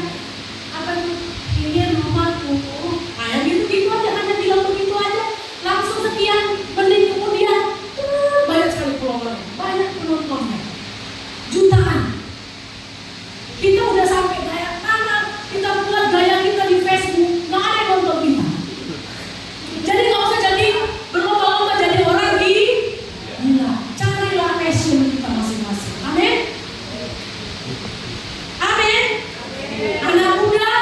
apa itu? Ini rumah tuh. Nah yang gitu-gitu aja, hanya bilang begitu aja, langsung sekian menit kemudian banyak sekali followernya, banyak penontonnya. Jutaan. Kita udah sampai gaya mana, kita buat gaya kita di Facebook, nggak ada yang nonton kita. Jadi nggak usah jadi berlomba-lomba jadi orang gila. Carilah passion kita masing-masing. Amin. Amin. Anak muda,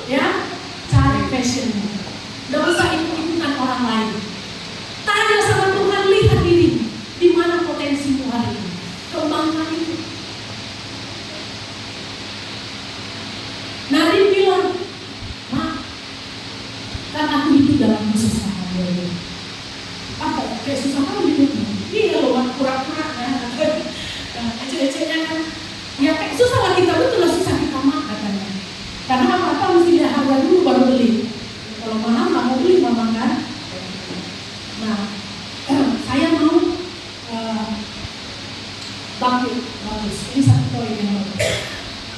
ya cari passionmu. Nggak usah ikut-ikutan orang lain. Tanya sama Tuhan, lihat diri di mana potensimu hari ini. Kembangkan itu. Nadim bilang, Mak, kan aku hidup dalam kesusahan. Apa? Kayak susah kamu hidupnya? Iya loh, pura-pura kan. Ece-ecenya kan. Ya kayak susah lah kita, betul lah susah kita mak katanya. Karena apa-apa mesti dia harga dulu baru beli. Kalau mahal nggak mau beli mama kan. Nah, saya mau bangkit, bagus. Ini satu poin yang bagus.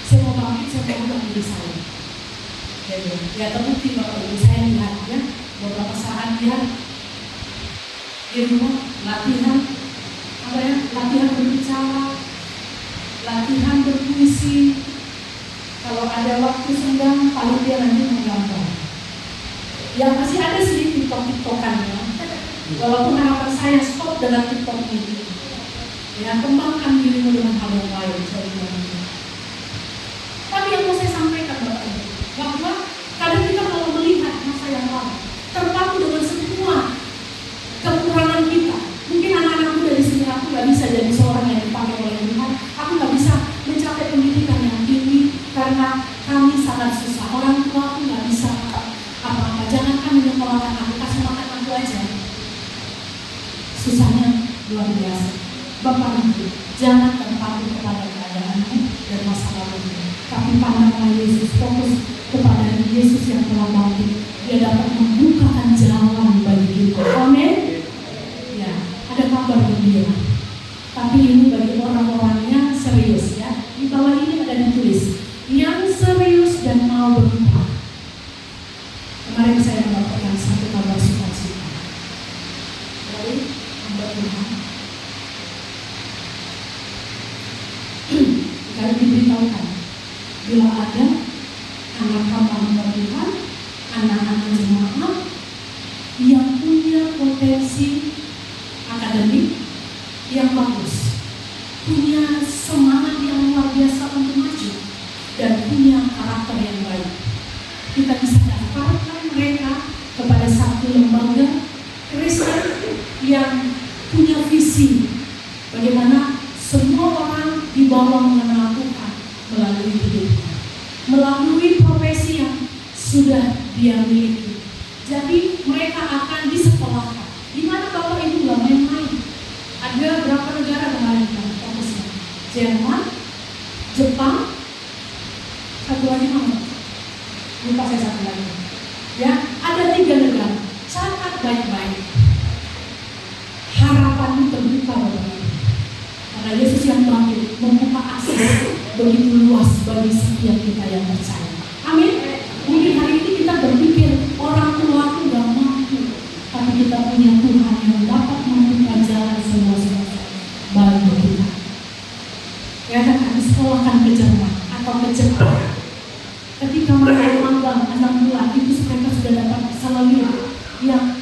Saya mau bangkit, saya mau ubah diri saya. Ya terbukti Bapak Ibu, saya lihat ya beberapa saat dia di rumah latihan, latihan berbicara, latihan berpuisi, Kalau ada waktu senggang, paling dia nanti menggambar. Ya masih ada sih TikTok-TikTokannya. Walaupun harapan saya stop dengan TikTok ini. Ya, kembangkan dirimu dengan hal yang lain. Tapi yang mau saya sampaikan Bapak Ibu, bahwa kadang kita kalau melihat masa yang lalu, terpaku dengan semua kekurangan kita. Mungkin anak-anak muda di sini, aku nggak bisa jadi seorang yang dipakai oleh Tuhan. Aku nggak bisa mencapai pendidikan yang tinggi karena kami sangat susah. Orang tua aku nggak bisa apa-apa. Jangankan menyekolahkan aku, kasih makan aku aja. Susahnya luar biasa. Bapak Ibu, jangan terpaku kepada keadaanmu dan masa lalumu, tapi pandanglah Yesus, fokus kepada Yesus yang telah bangkit. Dia dapat membukakan jalan bagi kita. Amin. Ya, ada kabar gembira. Tapi ini bagi orang-orang yang serius ya. Di bawah ini ada ditulis, yang serius dan mau berubah. Kemarin saya mendapatkan satu kabar sukacita dari hamba Tuhan. Kalau diberitahukan, bila ada anak hamba Tuhan, anak-anak jemaat yang punya potensi akademik yang bagus, punya semangat yang luar biasa untuk maju, dan punya karakter yang baik, kita bisa daftarkan mereka kepada satu lembaga Kristen yang punya visi bagaimana semua orang dibawa mengenal Tuhan melalui hidupnya, melalui profesi yang sudah dia miliki. Jadi mereka akan disekolahkan. Di mana Bapak Ibu nggak main-main. Ada berapa negara kemarin kan fokusnya? Jerman, Jepang, satu lagi mana? Lupa saya satu lagi. Ya, ada 3 negara. Catat baik-baik. Harapan terbuka Bapak Ibu. Karena Yesus yang bangkit membuka akses begitu luas bagi setiap kita yang percaya. Amin. Mungkin hari ini kita berpikir orang tua itu gak mampu, tapi kita punya Tuhan yang dapat membuka jalan seluas-luasnya bagi kita. Ya kan, disekolahkan ke Jerman atau ke Jepang. Ketika mereka magang 6 bulan, itu mereka sudah dapat salary yang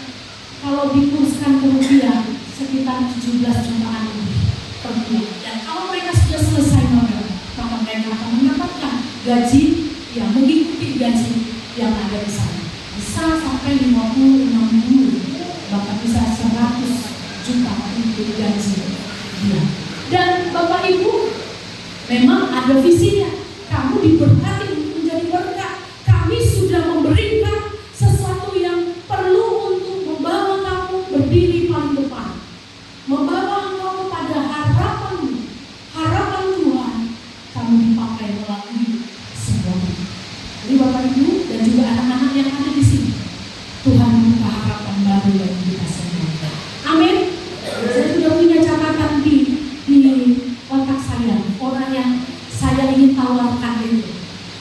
kalau dikurskan ke rupiah sekitar 17 jutaan per bulan. Dan kalau mereka sudah selesai magang, maka mereka akan mendapatkan gaji yang mengikuti gaji yang ada di sana. Bisa sampai 50, 60, bahkan bisa 100 juta untuk gaji dia. Dan Bapak Ibu, memang ada visinya. Kamu diberkati untuk menjadi berkat. Kami sudah memberikan sesuatu yang perlu untuk membawa kamu berdiri paling depan, membawa kamu pada harapan Tuhan. Kamu dipakai melalui semuanya. Jadi Bapak Ibu dan juga anak-anak yang ada di sini, Tuhan membuka harapan baru bagi kita semua. Amin. Saya sudah punya catatan di otak saya, orang yang saya ingin tawarkan itu.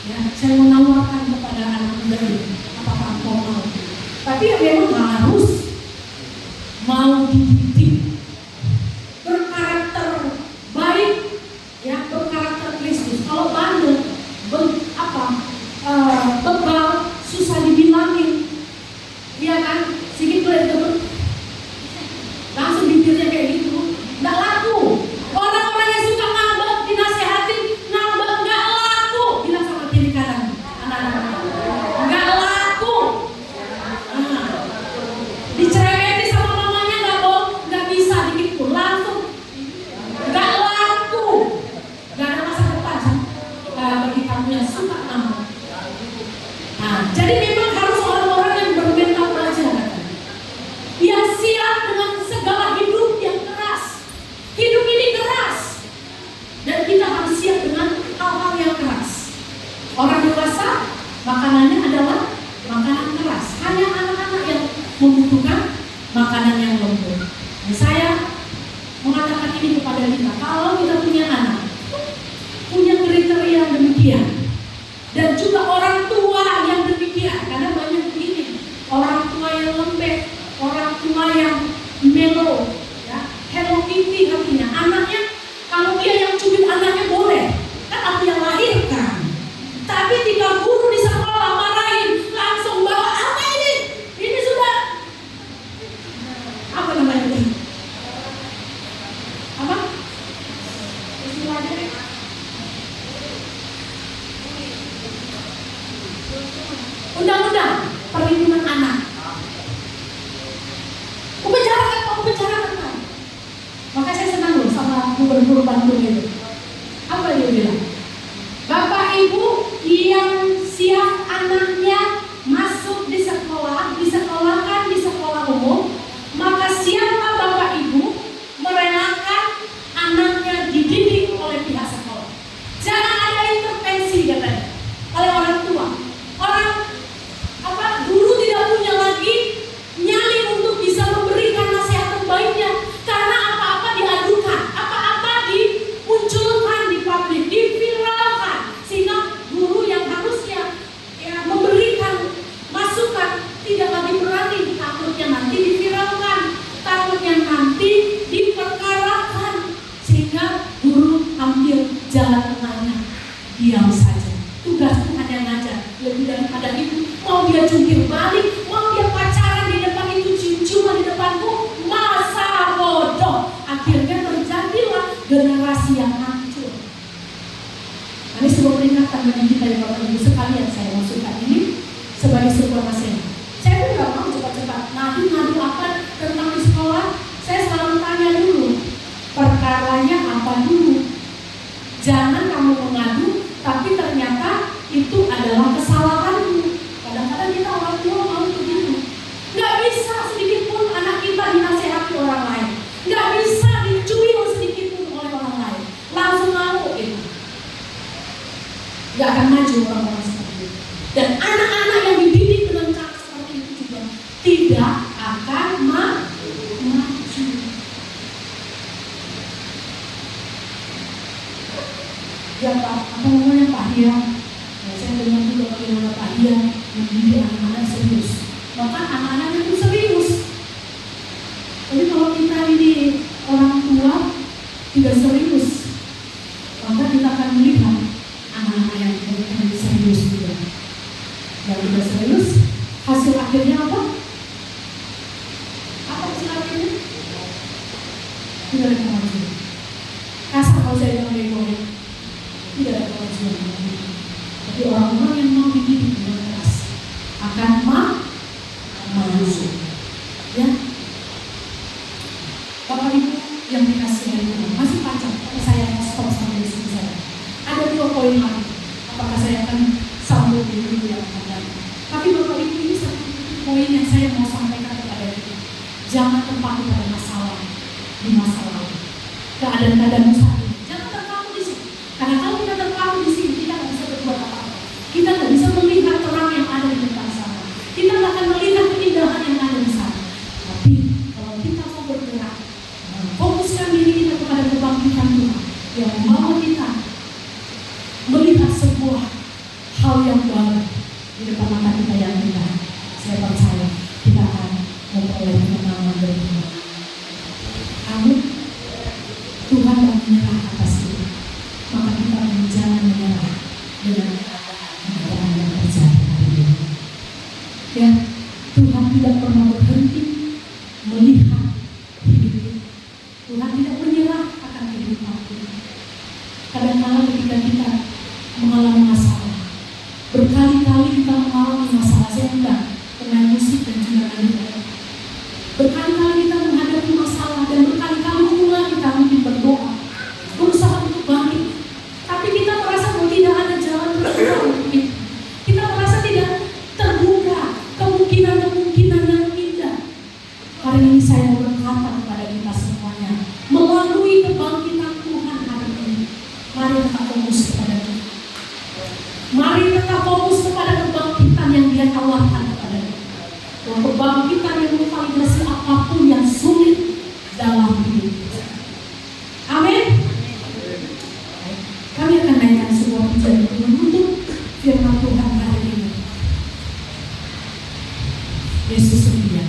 Ya, saya menawarkan kepada anak muda ini, apakah engkau mau? Tapi ya memang harus mau dididik, berkarakter baik, ya berkarakter Kristus. Kalau bandel, bebal, susah dibilangin, iya kan? Sedikit boleh dikebut, langsung bibirnya kayak gitu, nggak laku. Orang-orang yang suka ngambek, dinasehatin, ngambek nggak laku. Bilang sama kiri kanan, anak-anak, nggak laku. Dicereweti sama mamanya nggak bisa dikit pun, langsung nggak laku. Nggak ada masa depan bagi kamu yang suka ngambek. Jadi memang harus orang-orang yang bermental baja, yang siap dengan segala hidup yang keras. Hidup ini keras, dan kita harus siap dengan hal-hal yang keras. Orang dewasa makanannya adalah makanan keras. Hanya anak-anak yang membutuhkan makanan yang lembut. Dan saya mengatakan ini kepada kita, kalau kita punya anak, punya kriteria yang demikian, dan juga orang tua yang demikian, karena banyak begini, orang tua yang lembek, orang tua yang melo, ya, Hello Kitty artinya anaknya, kalau dia yang cubit anaknya boleh, kan aku yang lahirkan. Tapi Undang-undang perlindungan anak. Membicarakan. Maka saya senang loh sama gubernur Bandung itu. Apa dia bilang? Bapak Ibu yang siap anaknya masuk di sekolah, disekolahkan di sekolah umum, maka siapa Bapak Ibu merelakan anaknya dididik oleh pihak sekolah. Jangan ada intervensi katanya oleh orang tua. Guru tidak punya lagi nyali untuk bisa memberikan nasihat terbaiknya, karena apa-apa diadukan, apa-apa dimunculkan di publik, diviralkan, sehingga guru yang harusnya memberikan masukan tidak lagi berani, takutnya nanti diviralkan, takutnya nanti diperkarakan, sehingga guru ambil jalan tengahnya, diam saja. Tugasnya hanya ngajar, lebih daripada itu. Mau dia jungkir balik, mau dia pacaran di depan itu, cium-ciuman di depanku, masa bodoh. Akhirnya terjadilah generasi yang hancur. Ini sebuah peringatan bagi kita yang Bapak Ibu sekalian. Saya maksudkan ini sebagai sebuah nasihat. Saya pun gak mau cepat-cepat ngadu apa tentang di sekolah. Saya selalu tanya dulu, perkaranya apa dulu. Jangan kamu mengadu, tapi ternyata itu adalah kesalahanmu. Kadang-kadang kita orang tua mau begitu. Nggak bisa sedikit pun anak kita dinasehati orang lain. Nggak bisa dicuil sedikit pun oleh orang lain. Langsung ngamuk gitu. Nggak akan maju orang-orang seperti itu. Dan anak-anak yang dididik dengan cara seperti itu juga tidak akan maju. Ya Pak, apa namanya Pak Dia? Saya dengar juga bagaimana Pak Dia mendidik anak-anak serius. Maka anak-anak itu serius. Jadi kalau kita ini orang tua tidak serius, maka kita akan melihat anak-anak yang serius juga. Yang tidak serius, hasil akhirnya apa? Apa hasil akhirnya? Tidak ada kemajuan. Kasar kalau saya bilang egois. Tidak ada kemajuan. Jadi orang-orang yang mau dididik dengan keras akan maju. Ya, Bapak Ibu yang dikasihi Tuhan, masih panjang, tapi saya mau stop sampai di sini saja. Ada 2 poin lagi. Apakah saya akan sambung di minggu yang akan datang? Tapi Bapak Ibu, ini satu poin yang saya mau sampaikan kepada kita. Jangan terpaku pada masalah di masa lalu. Keadaan-keadaan saat ini. Jangan terpaku di sini. Karena kalau kita terpaku di sini, kita nggak bisa berbuat apa-apa. Kita nggak bisa melihat terang yang ada di depan sana. Kita nggak akan melihat keindahan yang ada di sana. Tapi kalau kita mau bergerak, fokuskan diri kita kepada kebangkitan Tuhan yang membawa kita melihat sebuah hal yang baru di depan mata kita yang indah. Saya percaya kita akan memperoleh kemenangan dari Tuhan. Amin. Tuhan yang menyerah atas kita, maka kita jangan menyerah dengan keadaan yang terjadi hari ini. Ya, Tuhan tidak pernah berhenti melihat hidup kita. Tuhan tidak menyerah akan kehidupan kita. Kadang-kadang ketika kita mengalami masalah, berkali-kali kita mengalami masalah. Saya enggak pemain musik dan juga nyanyi. Berkali-kali kita menghadapi masalah dan berkali-kali pula kita mungkin berdoa, berusaha untuk bangkit. Tapi kita merasa bahwa tidak ada jalan keluar untuk itu. Kita merasa tidak terbuka kemungkinan-kemungkinan yang indah. Hari ini saya berkata kepada kita semuanya, melalui kebangkitan Tuhan hari ini, mari tetap fokus kepada Tuhan. Mari tetap fokus kepada kebangkitan yang Dia tawarkan kepada kita. Kebangkitan yang memvalidasi apapun yang sulit dalam hidup kita. Amin. Kami akan naikkan sebuah pujian untuk menutup firman Tuhan hari ini. Yesus setia.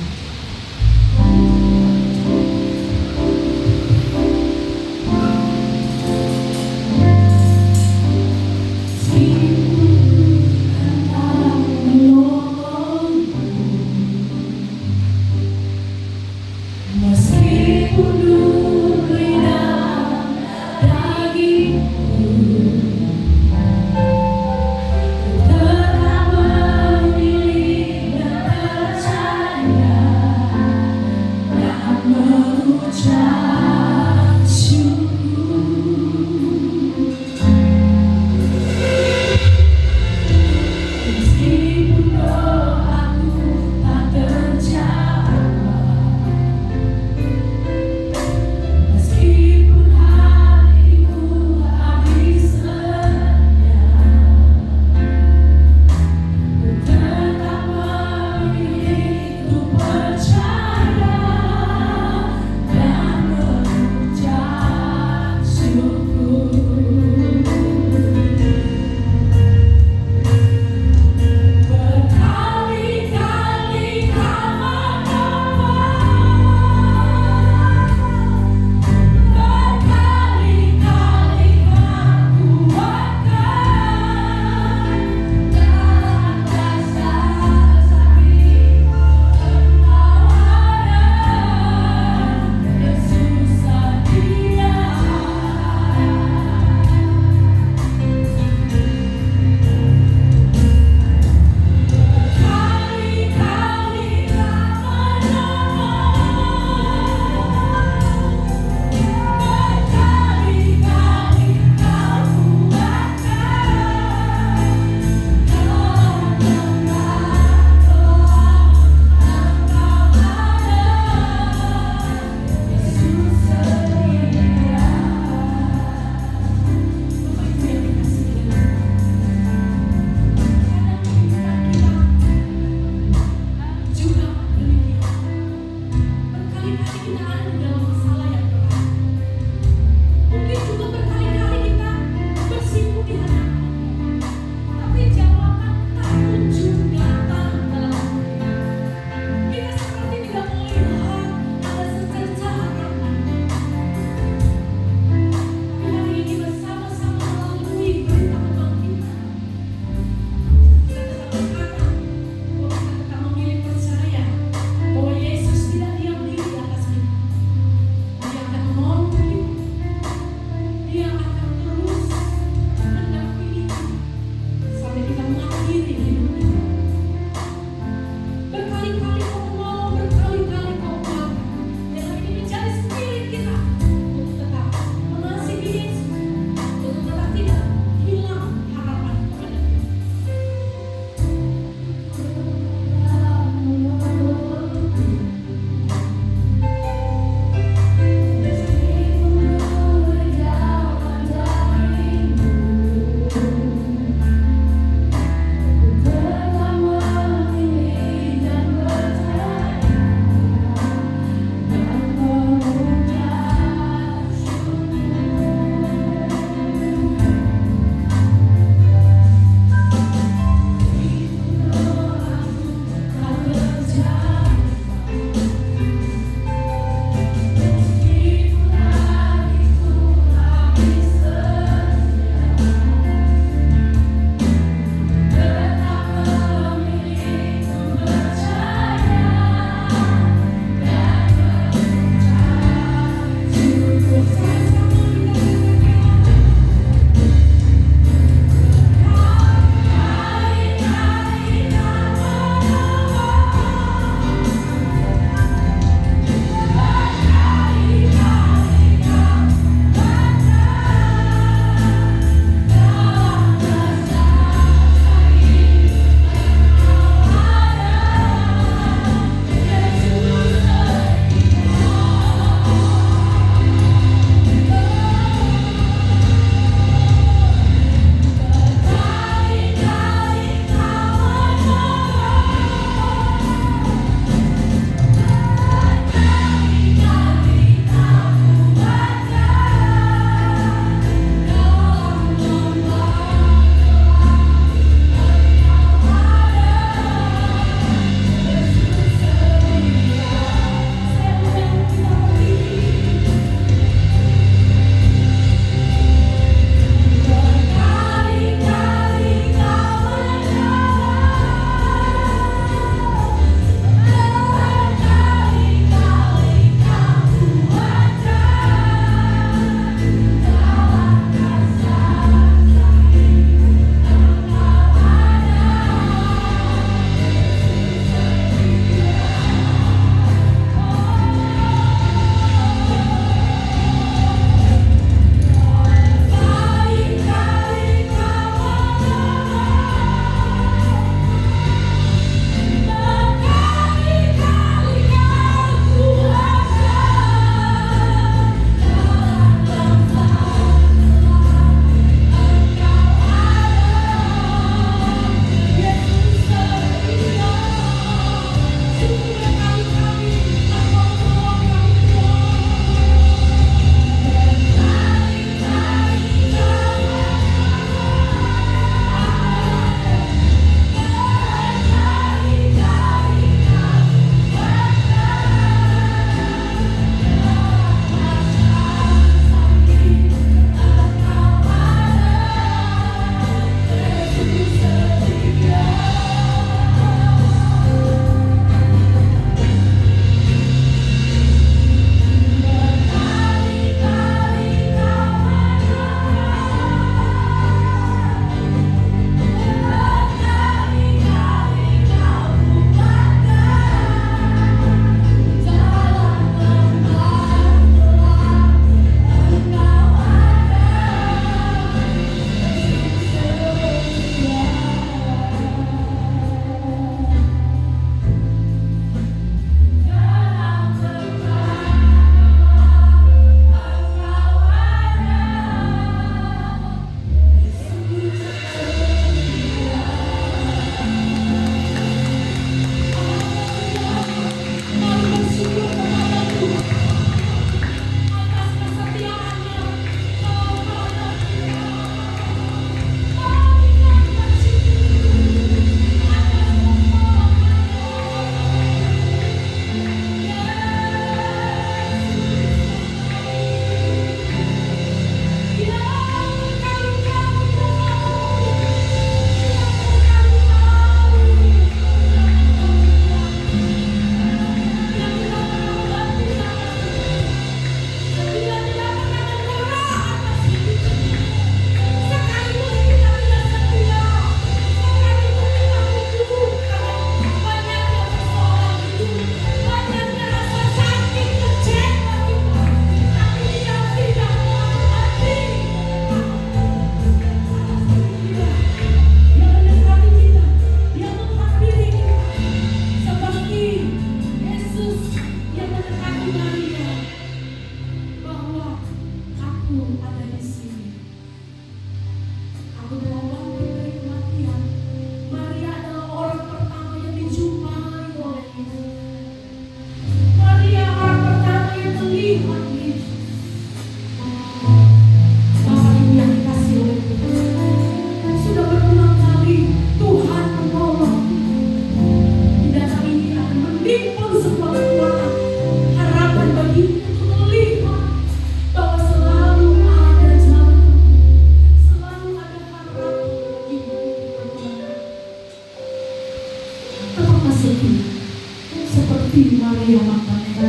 seperti Maria Magdalena.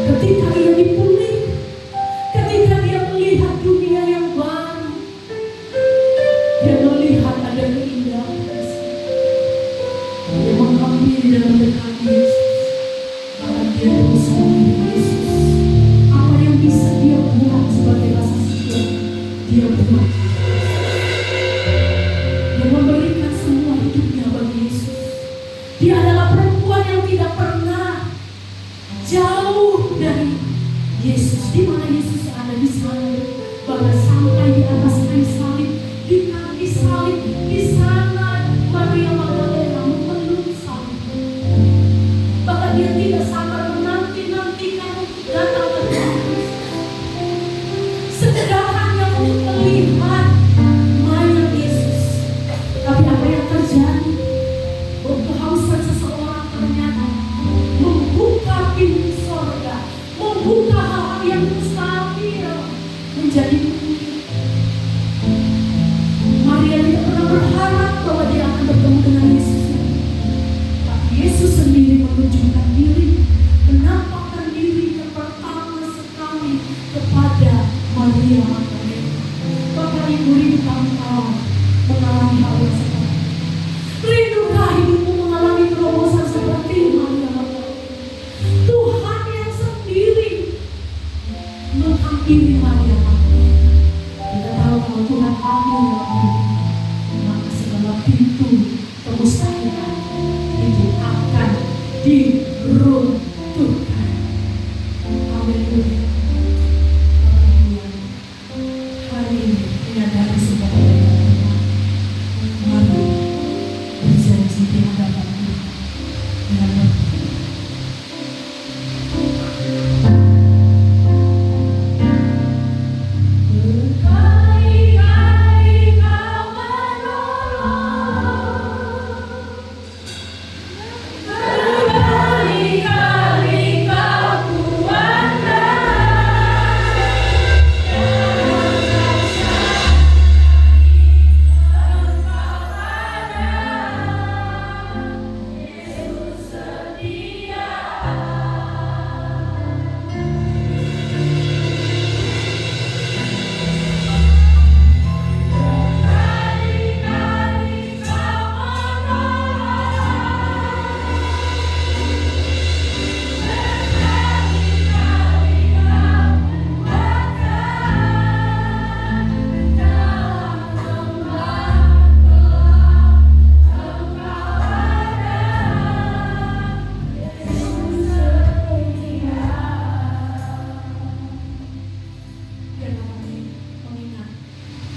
Ketika ia dipulih, ketika dia melihat dunia yang baru, dia melihat ada keindahan. Dia menghampiri dan mendekati Yesus. Karena dia terus memilih Yesus. Apa yang bisa dia buat sebagai rasa syukur, dia buat. Dia memberikan semua hidupnya bagi Yesus. Dia adalah perempuan yang tidak pernah jauh dari Yesus. Di mana Yesus ada di sana, bahkan sampai di atas kayu salib, di kaki salib, di sana Maria Magdalena memeluk salib. Bahkan dia tidak sabar menanti-nantikan untuk datang ke Yesus. Sekedar hanya untuk melihat mayat Yesus. Tapi apa yang terjadi? Kehausan seseorang ternyata membuka pintu sorga, membuka hal yang mustahil menjadi mungkin. Maria tidak pernah berharap bahwa dia akan bertemu dengan Yesus. Tapi Yesus sendiri menunjukkan diri, menampakkan diri yang pertama sekali kepada Maria Magdalena. Bapak Ibu, rindu engkau mengalami hal yang seperti ini? Rindukah hidupmu mengalami terobosan seperti Maria Magdalena? Tuhan yang sendiri menghampiri Maria Magdalena. Kita tahu kalau Tuhan hadir dalam hidup, maka segala pintu kemustahilan itu akan diruntuhkan. Haleluya. Hari ini menyadari sebuah kebenaran. Mari berjanji di hadapan Tuhan dengan berdoa. Berkali-kali Kau menolong, berkali-kali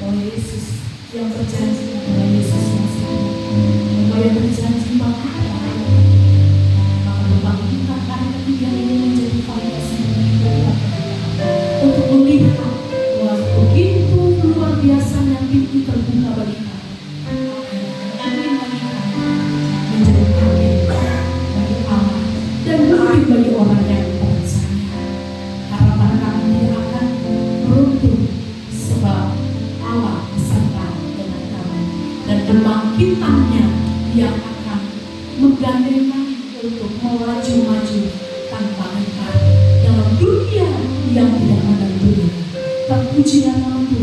Kau Yesus yang berjanji adalah Yesus yang sempurna. Bahwa yang berjanji bangkitlah, maka kebangkitan hari ketiga ini menjadi validasi untuk melihat bahwa begitu luar biasanya pintu terbuka bagi kami. Angin bagi kami menjadi angin bagi Allah dan mungkin bagi orang yang percaya. Harapan kami tidak akan runtuh sebab Allah beserta dengan kami, dan kebangkitannya yang akan menggandeng kami untuk melaju-maju tanpa henti dalam dunia yang tidak menentu. Terpujilah nama Tuhan.